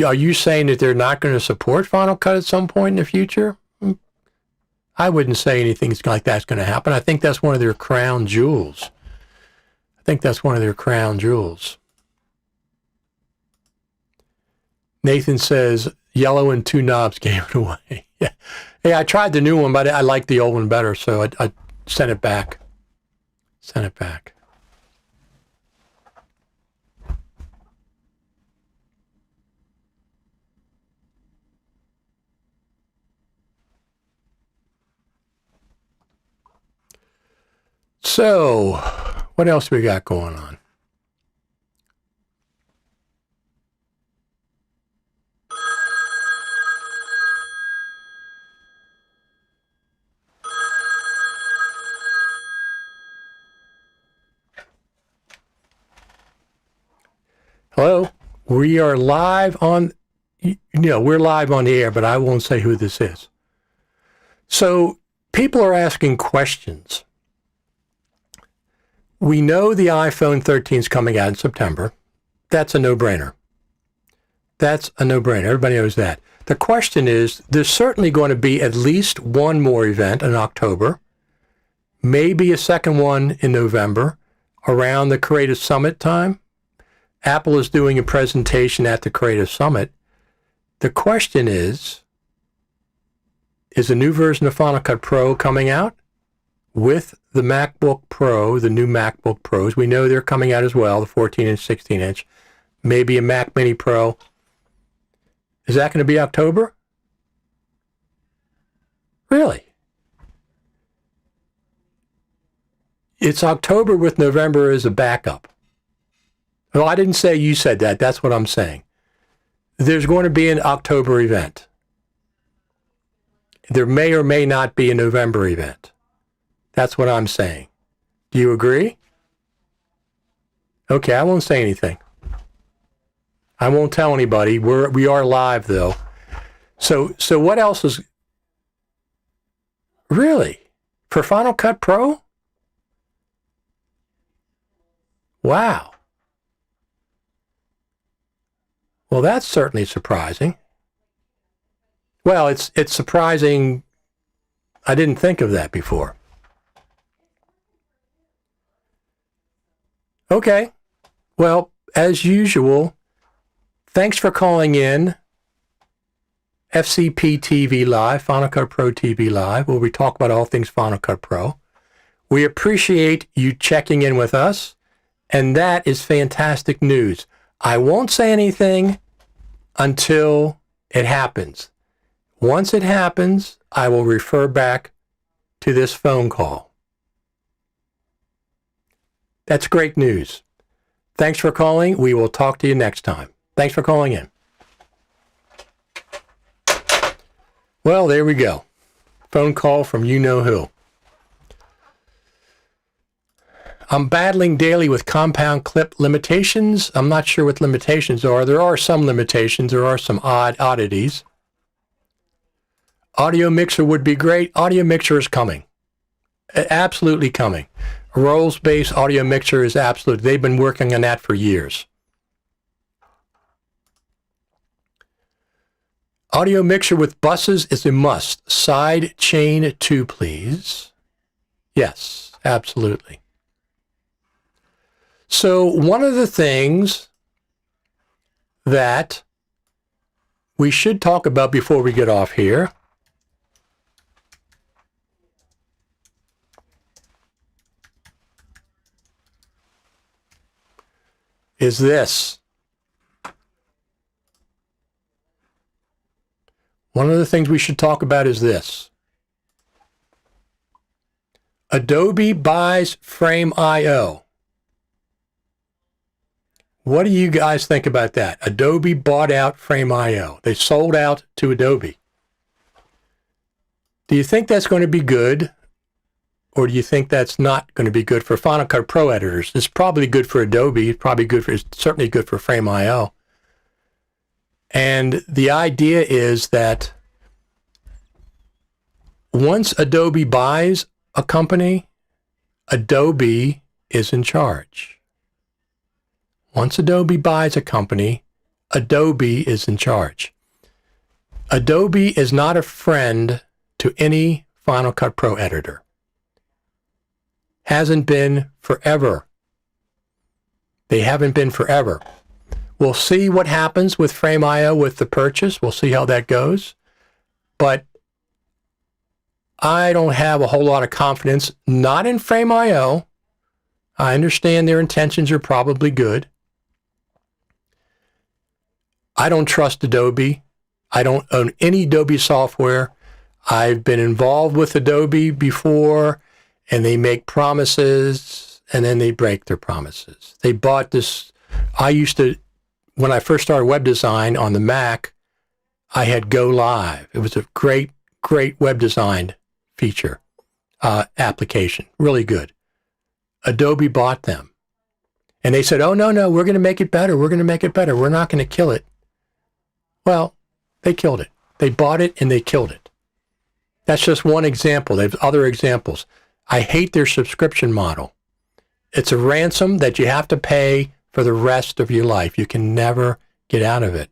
are you saying that they're not going to support Final Cut at some point in the future? I wouldn't say anything like that's going to happen. I think that's one of their crown jewels. Nathan says, yellow and 2 knobs gave it away. Yeah. Hey, I tried the new one, but I like the old one better, so I sent it back. So, what else we got going on? Hello, we are live on, we're live on the air, but I won't say who this is. So, people are asking questions. We know the iPhone 13 is coming out in September. That's a no-brainer. Everybody knows that. The question is, there's certainly going to be at least one more event in October, maybe a second one in November, around the Creative Summit time. Apple is doing a presentation at the Creative Summit. The question is a new version of Final Cut Pro coming out with the MacBook Pro, the new MacBook Pros? We know they're coming out as well, the 14-inch, 16-inch, maybe a Mac Mini Pro. Is that going to be October? Really? It's October with November as a backup. Well, I didn't say you said that. That's what I'm saying. There's going to be an October event. There may or may not be a November event. That's what I'm saying. Do you agree? Okay, I won't say anything. I won't tell anybody. We are live though. So what else is really for Final Cut Pro? Wow. Well, that's certainly surprising. Well, it's surprising. I didn't think of that before. Okay. Well, as usual, thanks for calling in. FCP TV Live, Final Cut Pro TV Live, where we talk about all things Final Cut Pro. We appreciate you checking in with us, and that is fantastic news. I won't say anything until it happens. Once it happens, I will refer back to this phone call. That's great news. Thanks for calling. We will talk to you next time. Thanks for calling in. Well, there we go. Phone call from you-know-who. I'm battling daily with compound clip limitations. I'm not sure what limitations are. There are some limitations. There are some oddities. Audio mixer would be great. Audio mixer is coming. Absolutely coming. A roles-based audio mixer is absolute. They've been working on that for years. Audio mixer with buses is a must. Side chain 2, please. Yes, absolutely. So one of the things that we should talk about before we get off here is this. One of the things we should talk about is this. Adobe buys Frame.io. What do you guys think about that? Adobe bought out Frame.io. They sold out to Adobe. Do you think that's going to be good? Or do you think that's not going to be good for Final Cut Pro editors? It's probably good for Adobe. It's probably good for, it's certainly good for Frame.io. And the idea is that once Adobe buys a company, Adobe is in charge. Once Adobe buys a company, Adobe is in charge. Adobe is not a friend to any Final Cut Pro editor. Hasn't been forever. They haven't been forever. We'll see what happens with Frame.io with the purchase. We'll see how that goes. But I don't have a whole lot of confidence, not in Frame.io. I understand their intentions are probably good. I don't trust Adobe. I don't own any Adobe software. I've been involved with Adobe before, and they make promises, and then they break their promises. They bought this. I used to, when I first started web design on the Mac, I had Go Live. It was a great, great web design feature, application, really good. Adobe bought them. And they said, oh, no, we're going to make it better. We're going to make it better. We're not going to kill it. Well, they killed it. They bought it and they killed it. That's just one example. There's other examples. I hate their subscription model. It's a ransom that you have to pay for the rest of your life. You can never get out of it.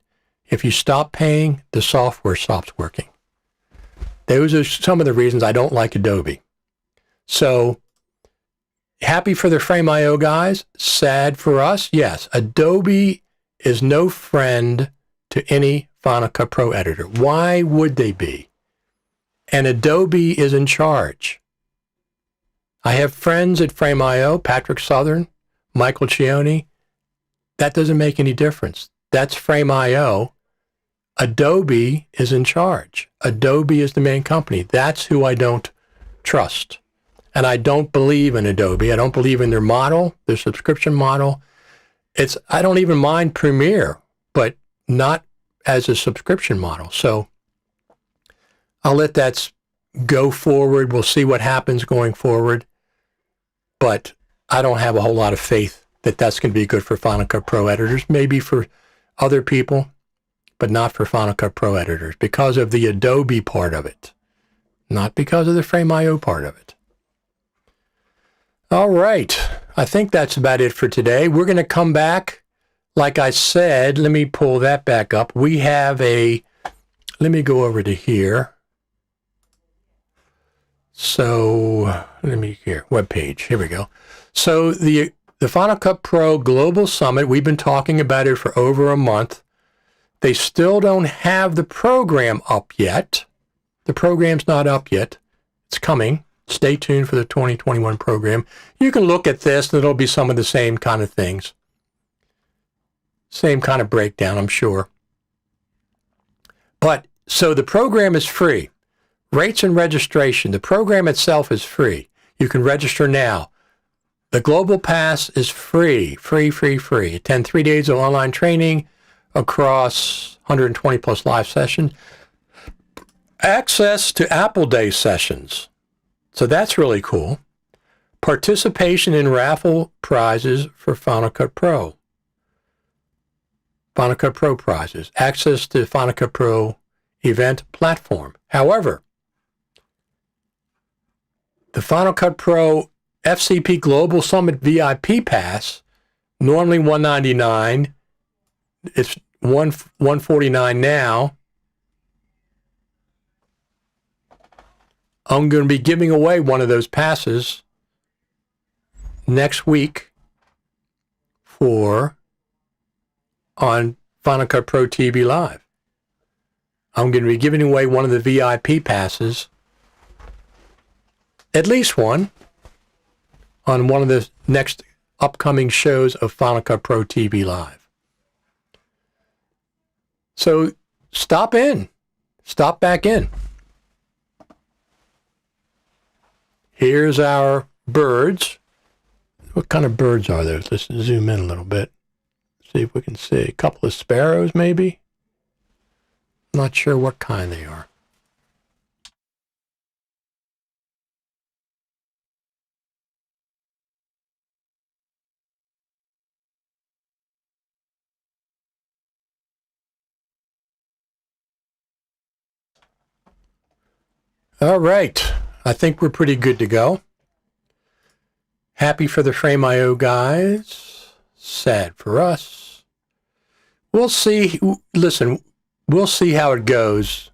If you stop paying, the software stops working. Those are some of the reasons I don't like Adobe. So, happy for the Frame.io guys. Sad for us. Yes, Adobe is no friend to any Final Cut Pro editor. Why would they be? And Adobe is in charge. I have friends at Frame.io, Patrick Southern, Michael Cioni. That doesn't make any difference. That's Frame.io. Adobe is in charge. Adobe is the main company. That's who I don't trust. And I don't believe in Adobe. I don't believe in their model, their subscription model. I don't even mind Premiere, but not as a subscription model. So I'll let that go forward. We'll see what happens going forward. But I don't have a whole lot of faith that that's going to be good for Final Cut Pro editors. Maybe for other people, but not for Final Cut Pro editors because of the Adobe part of it, not because of the Frame.io part of it. All right. I think that's about it for today. We're going to come back. Like I said, let me pull that back up. We have let me go over to here. So web page. Here we go. So the Final Cut Pro Global Summit, we've been talking about it for over a month. They still don't have the program up yet. The program's not up yet. It's coming. Stay tuned for the 2021 program. You can look at this, and it'll be some of the same kind of things. Same kind of breakdown, I'm sure. But, so the program is free. Rates and registration. The program itself is free. You can register now. The Global Pass is free. Free. Attend 3 days of online training across 120 plus live sessions. Access to Apple Day sessions. So that's really cool. Participation in raffle prizes for Final Cut Pro. Final Cut Pro prizes. Access to Final Cut Pro event platform. However, the Final Cut Pro FCP Global Summit VIP Pass, normally $199, it's $149 now. I'm going to be giving away one of those passes next week on Final Cut Pro TV Live. I'm going to be giving away one of the VIP passes, at least one, on one of the next upcoming shows of Final Cut Pro TV Live. So stop back in. Here's our birds. What kind of birds are those? Let's zoom in a little bit. See if we can see. A couple of sparrows, maybe? Not sure what kind they are. All right. I think we're pretty good to go. Happy for the Frame.io guys. Sad for us. We'll see. Listen, we'll see how it goes,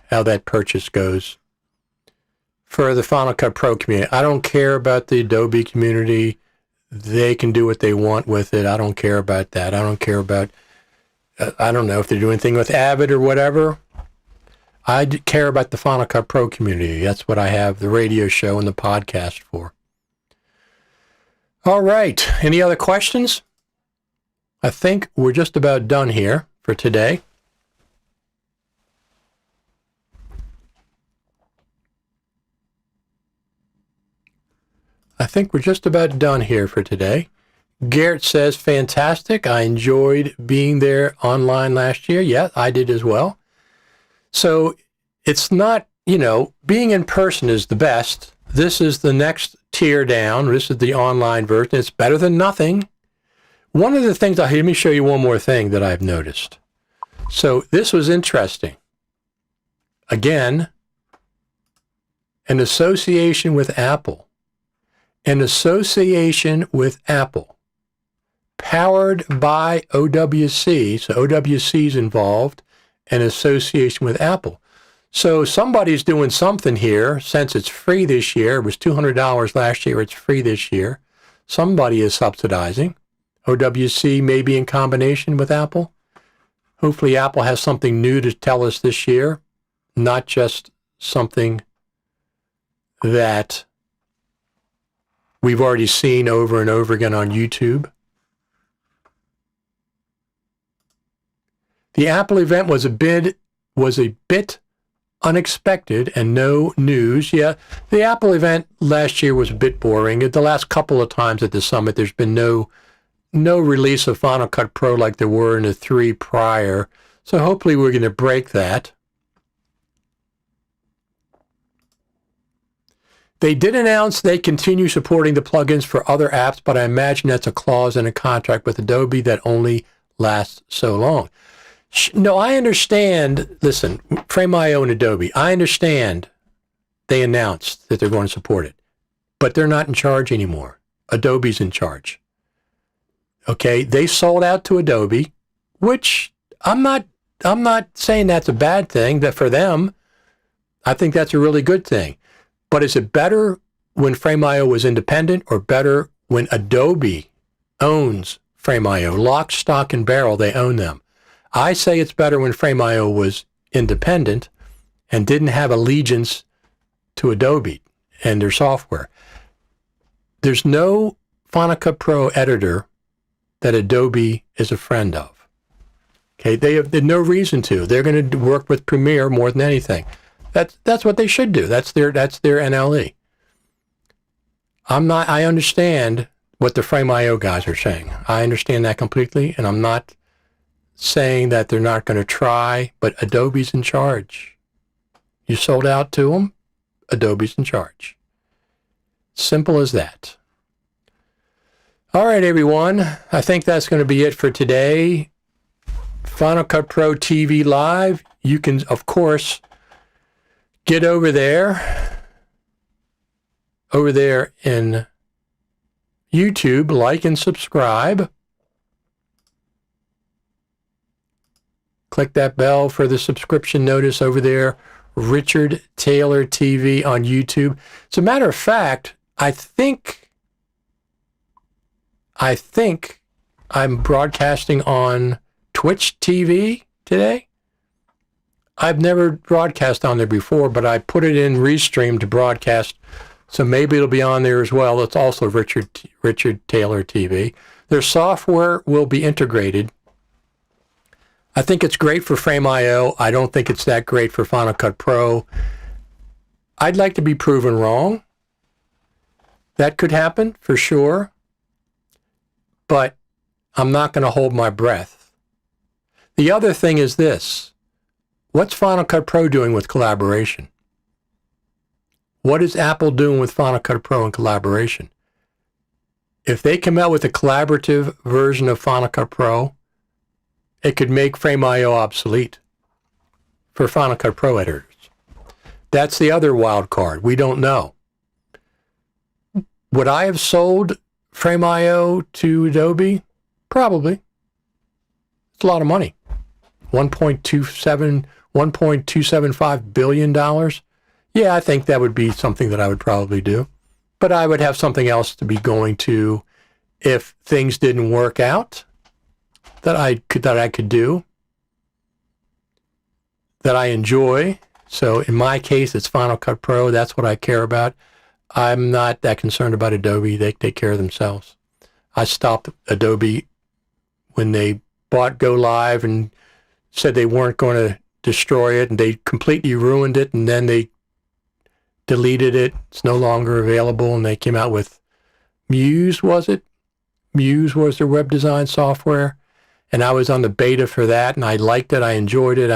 how that purchase goes for the Final Cut Pro community. I don't care about the Adobe community. They can do what they want with it. I don't care about that. I don't care about, I don't know if they're doing anything with Avid or whatever. I care about the Final Cut Pro community. That's what I have the radio show and the podcast for. All right. Any other questions? I think we're just about done here for today. I think we're just about done here for today. Garrett says, fantastic. I enjoyed being there online last year. Yeah, I did as well. So it's not, being in person is the best. This is the next tier down. This is the online version. It's better than nothing. One of the things, let me show you one more thing that I've noticed. So this was interesting. Again, an association with Apple. An association with Apple. Powered by OWC. So OWC is involved. An association with Apple. So somebody's doing something here since it's free this year. It was $200 last year. It's free this year. Somebody is subsidizing. OWC may be in combination with Apple. Hopefully Apple has something new to tell us this year, not just something that we've already seen over and over again on YouTube. The Apple event was a bit unexpected and no news. Yeah, the Apple event last year was a bit boring. The last couple of times at the summit, there's been no release of Final Cut Pro like there were in the 3 prior. So hopefully we're going to break that. They did announce they continue supporting the plugins for other apps, but I imagine that's a clause in a contract with Adobe that only lasts so long. No, I understand. Listen, Frame.io and Adobe, I understand they announced that they're going to support it, but they're not in charge anymore. Adobe's in charge. Okay, they sold out to Adobe, which I'm not saying that's a bad thing. That for them, I think that's a really good thing. But is it better when Frame.io was independent or better when Adobe owns Frame.io? Lock, stock, and barrel, they own them. I say it's better when Frame.io was independent and didn't have allegiance to Adobe and their software. There's no Final Cut Pro editor that Adobe is a friend of. Okay, they have no reason to. They're going to work with Premiere more than anything. That's what they should do. That's their NLE. I understand what the Frame.io guys are saying. I understand that completely, and I'm not saying that they're not going to try, but Adobe's in charge. You sold out to them, Adobe's in charge. Simple as that. All right, everyone. I think that's going to be it for today. Final Cut Pro TV Live. You can, of course, get over there in YouTube, like and subscribe. Click that bell for the subscription notice over there. Richard Taylor TV on YouTube. As a matter of fact, I think I'm broadcasting on Twitch TV today. I've never broadcast on there before, but I put it in Restream to broadcast, so maybe it'll be on there as well. It's also Richard Taylor TV. Their software will be integrated. I think it's great for Frame.io. I don't think it's that great for Final Cut Pro. I'd like to be proven wrong. That could happen for sure, but I'm not going to hold my breath. The other thing is this. What's Final Cut Pro doing with collaboration? What is Apple doing with Final Cut Pro and collaboration? If they come out with a collaborative version of Final Cut Pro, it could make Frame.io obsolete for Final Cut Pro editors. That's the other wild card. We don't know. Would I have sold Frame.io to Adobe? Probably. It's a lot of money. $1.275 billion. Yeah, I think that would be something that I would probably do. But I would have something else to be going to if things didn't work out that I could do, that I enjoy. So in my case, it's Final Cut Pro. That's what I care about. I'm not that concerned about Adobe. They take care of themselves. I stopped Adobe when they bought Go Live and said they weren't going to destroy it, and they completely ruined it, and then they deleted it. It's no longer available, and they came out with Muse, was it? Muse was their web design software, and I was on the beta for that, and I liked it. I enjoyed it.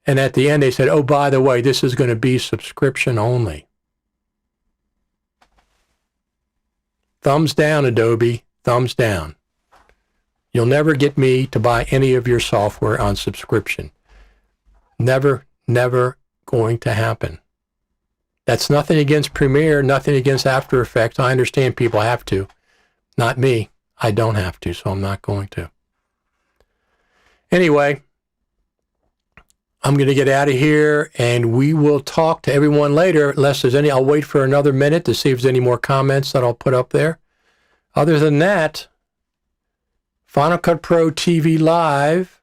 And at the end, they said, oh, by the way, this is going to be subscription only. Thumbs down, Adobe. Thumbs down. You'll never get me to buy any of your software on subscription. Never, never going to happen. That's nothing against Premiere, nothing against After Effects. I understand people have to. Not me. I don't have to, so I'm not going to. Anyway, I'm going to get out of here, and we will talk to everyone later, unless there's any. I'll wait for another minute to see if there's any more comments that I'll put up there. Other than that, Final Cut Pro TV Live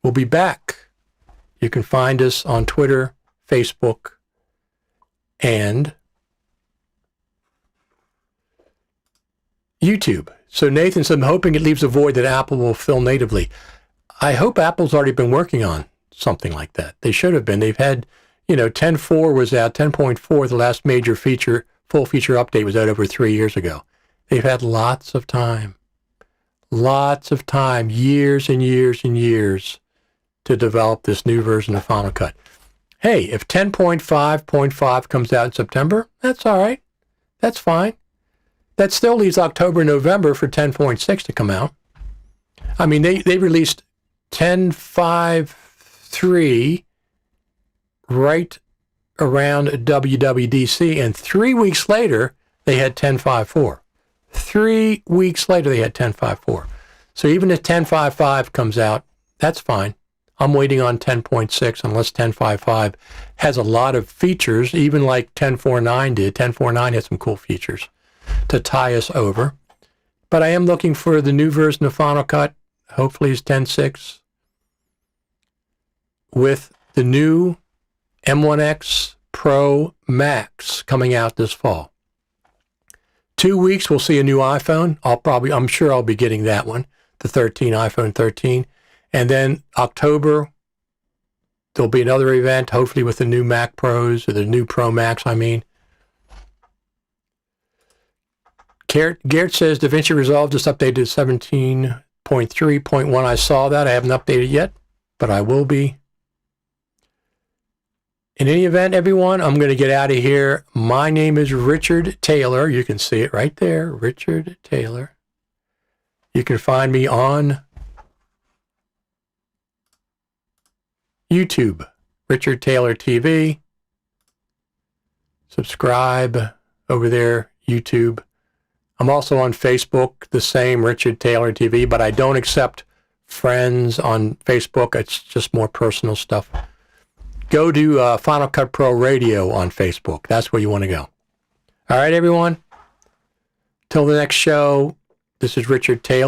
will be back. You can find us on Twitter, Facebook, and YouTube. So Nathan said, I'm hoping it leaves a void that Apple will fill natively. I hope Apple's already been working on something like that. They should have been. They've had, 10.4 was out, 10.4, the last major full feature update was out over 3 years ago. They've had lots of time, years and years and years to develop this new version of Final Cut. Hey, if 10.5.5 comes out in September, that's all right. That's fine. That still leaves October, November for 10.6 to come out. I mean, they released 10.5.3 right around WWDC, and 3 weeks later, they had 10.5.4. 3 weeks later, they had 10.5.4. So even if 10.5.5 comes out, that's fine. I'm waiting on 10.6 unless 10.5.5 has a lot of features, even like 10.4.9 did. 10.4.9 had some cool features to tie us over. But I am looking for the new version of Final Cut. Hopefully it's 10.6 with the new M1X Pro Macs coming out this fall. 2 weeks, we'll see a new iPhone. I'm sure I'll be getting that one, the iPhone 13. And then October, there'll be another event, hopefully with the new Mac Pros, or the new Pro Max, I mean. Gert says DaVinci Resolve just updated to 17.3.1. I saw that. I haven't updated yet, but I will be. In any event, everyone, I'm going to get out of here. My name is Richard Taylor. You can see it right there, Richard Taylor. You can find me on YouTube, Richard Taylor TV. Subscribe over there, YouTube. I'm also on Facebook, the same, Richard Taylor TV, but I don't accept friends on Facebook. It's just more personal stuff. Go to Final Cut Pro Radio on Facebook. That's where you want to go. All right, everyone. Till the next show, this is Richard Taylor.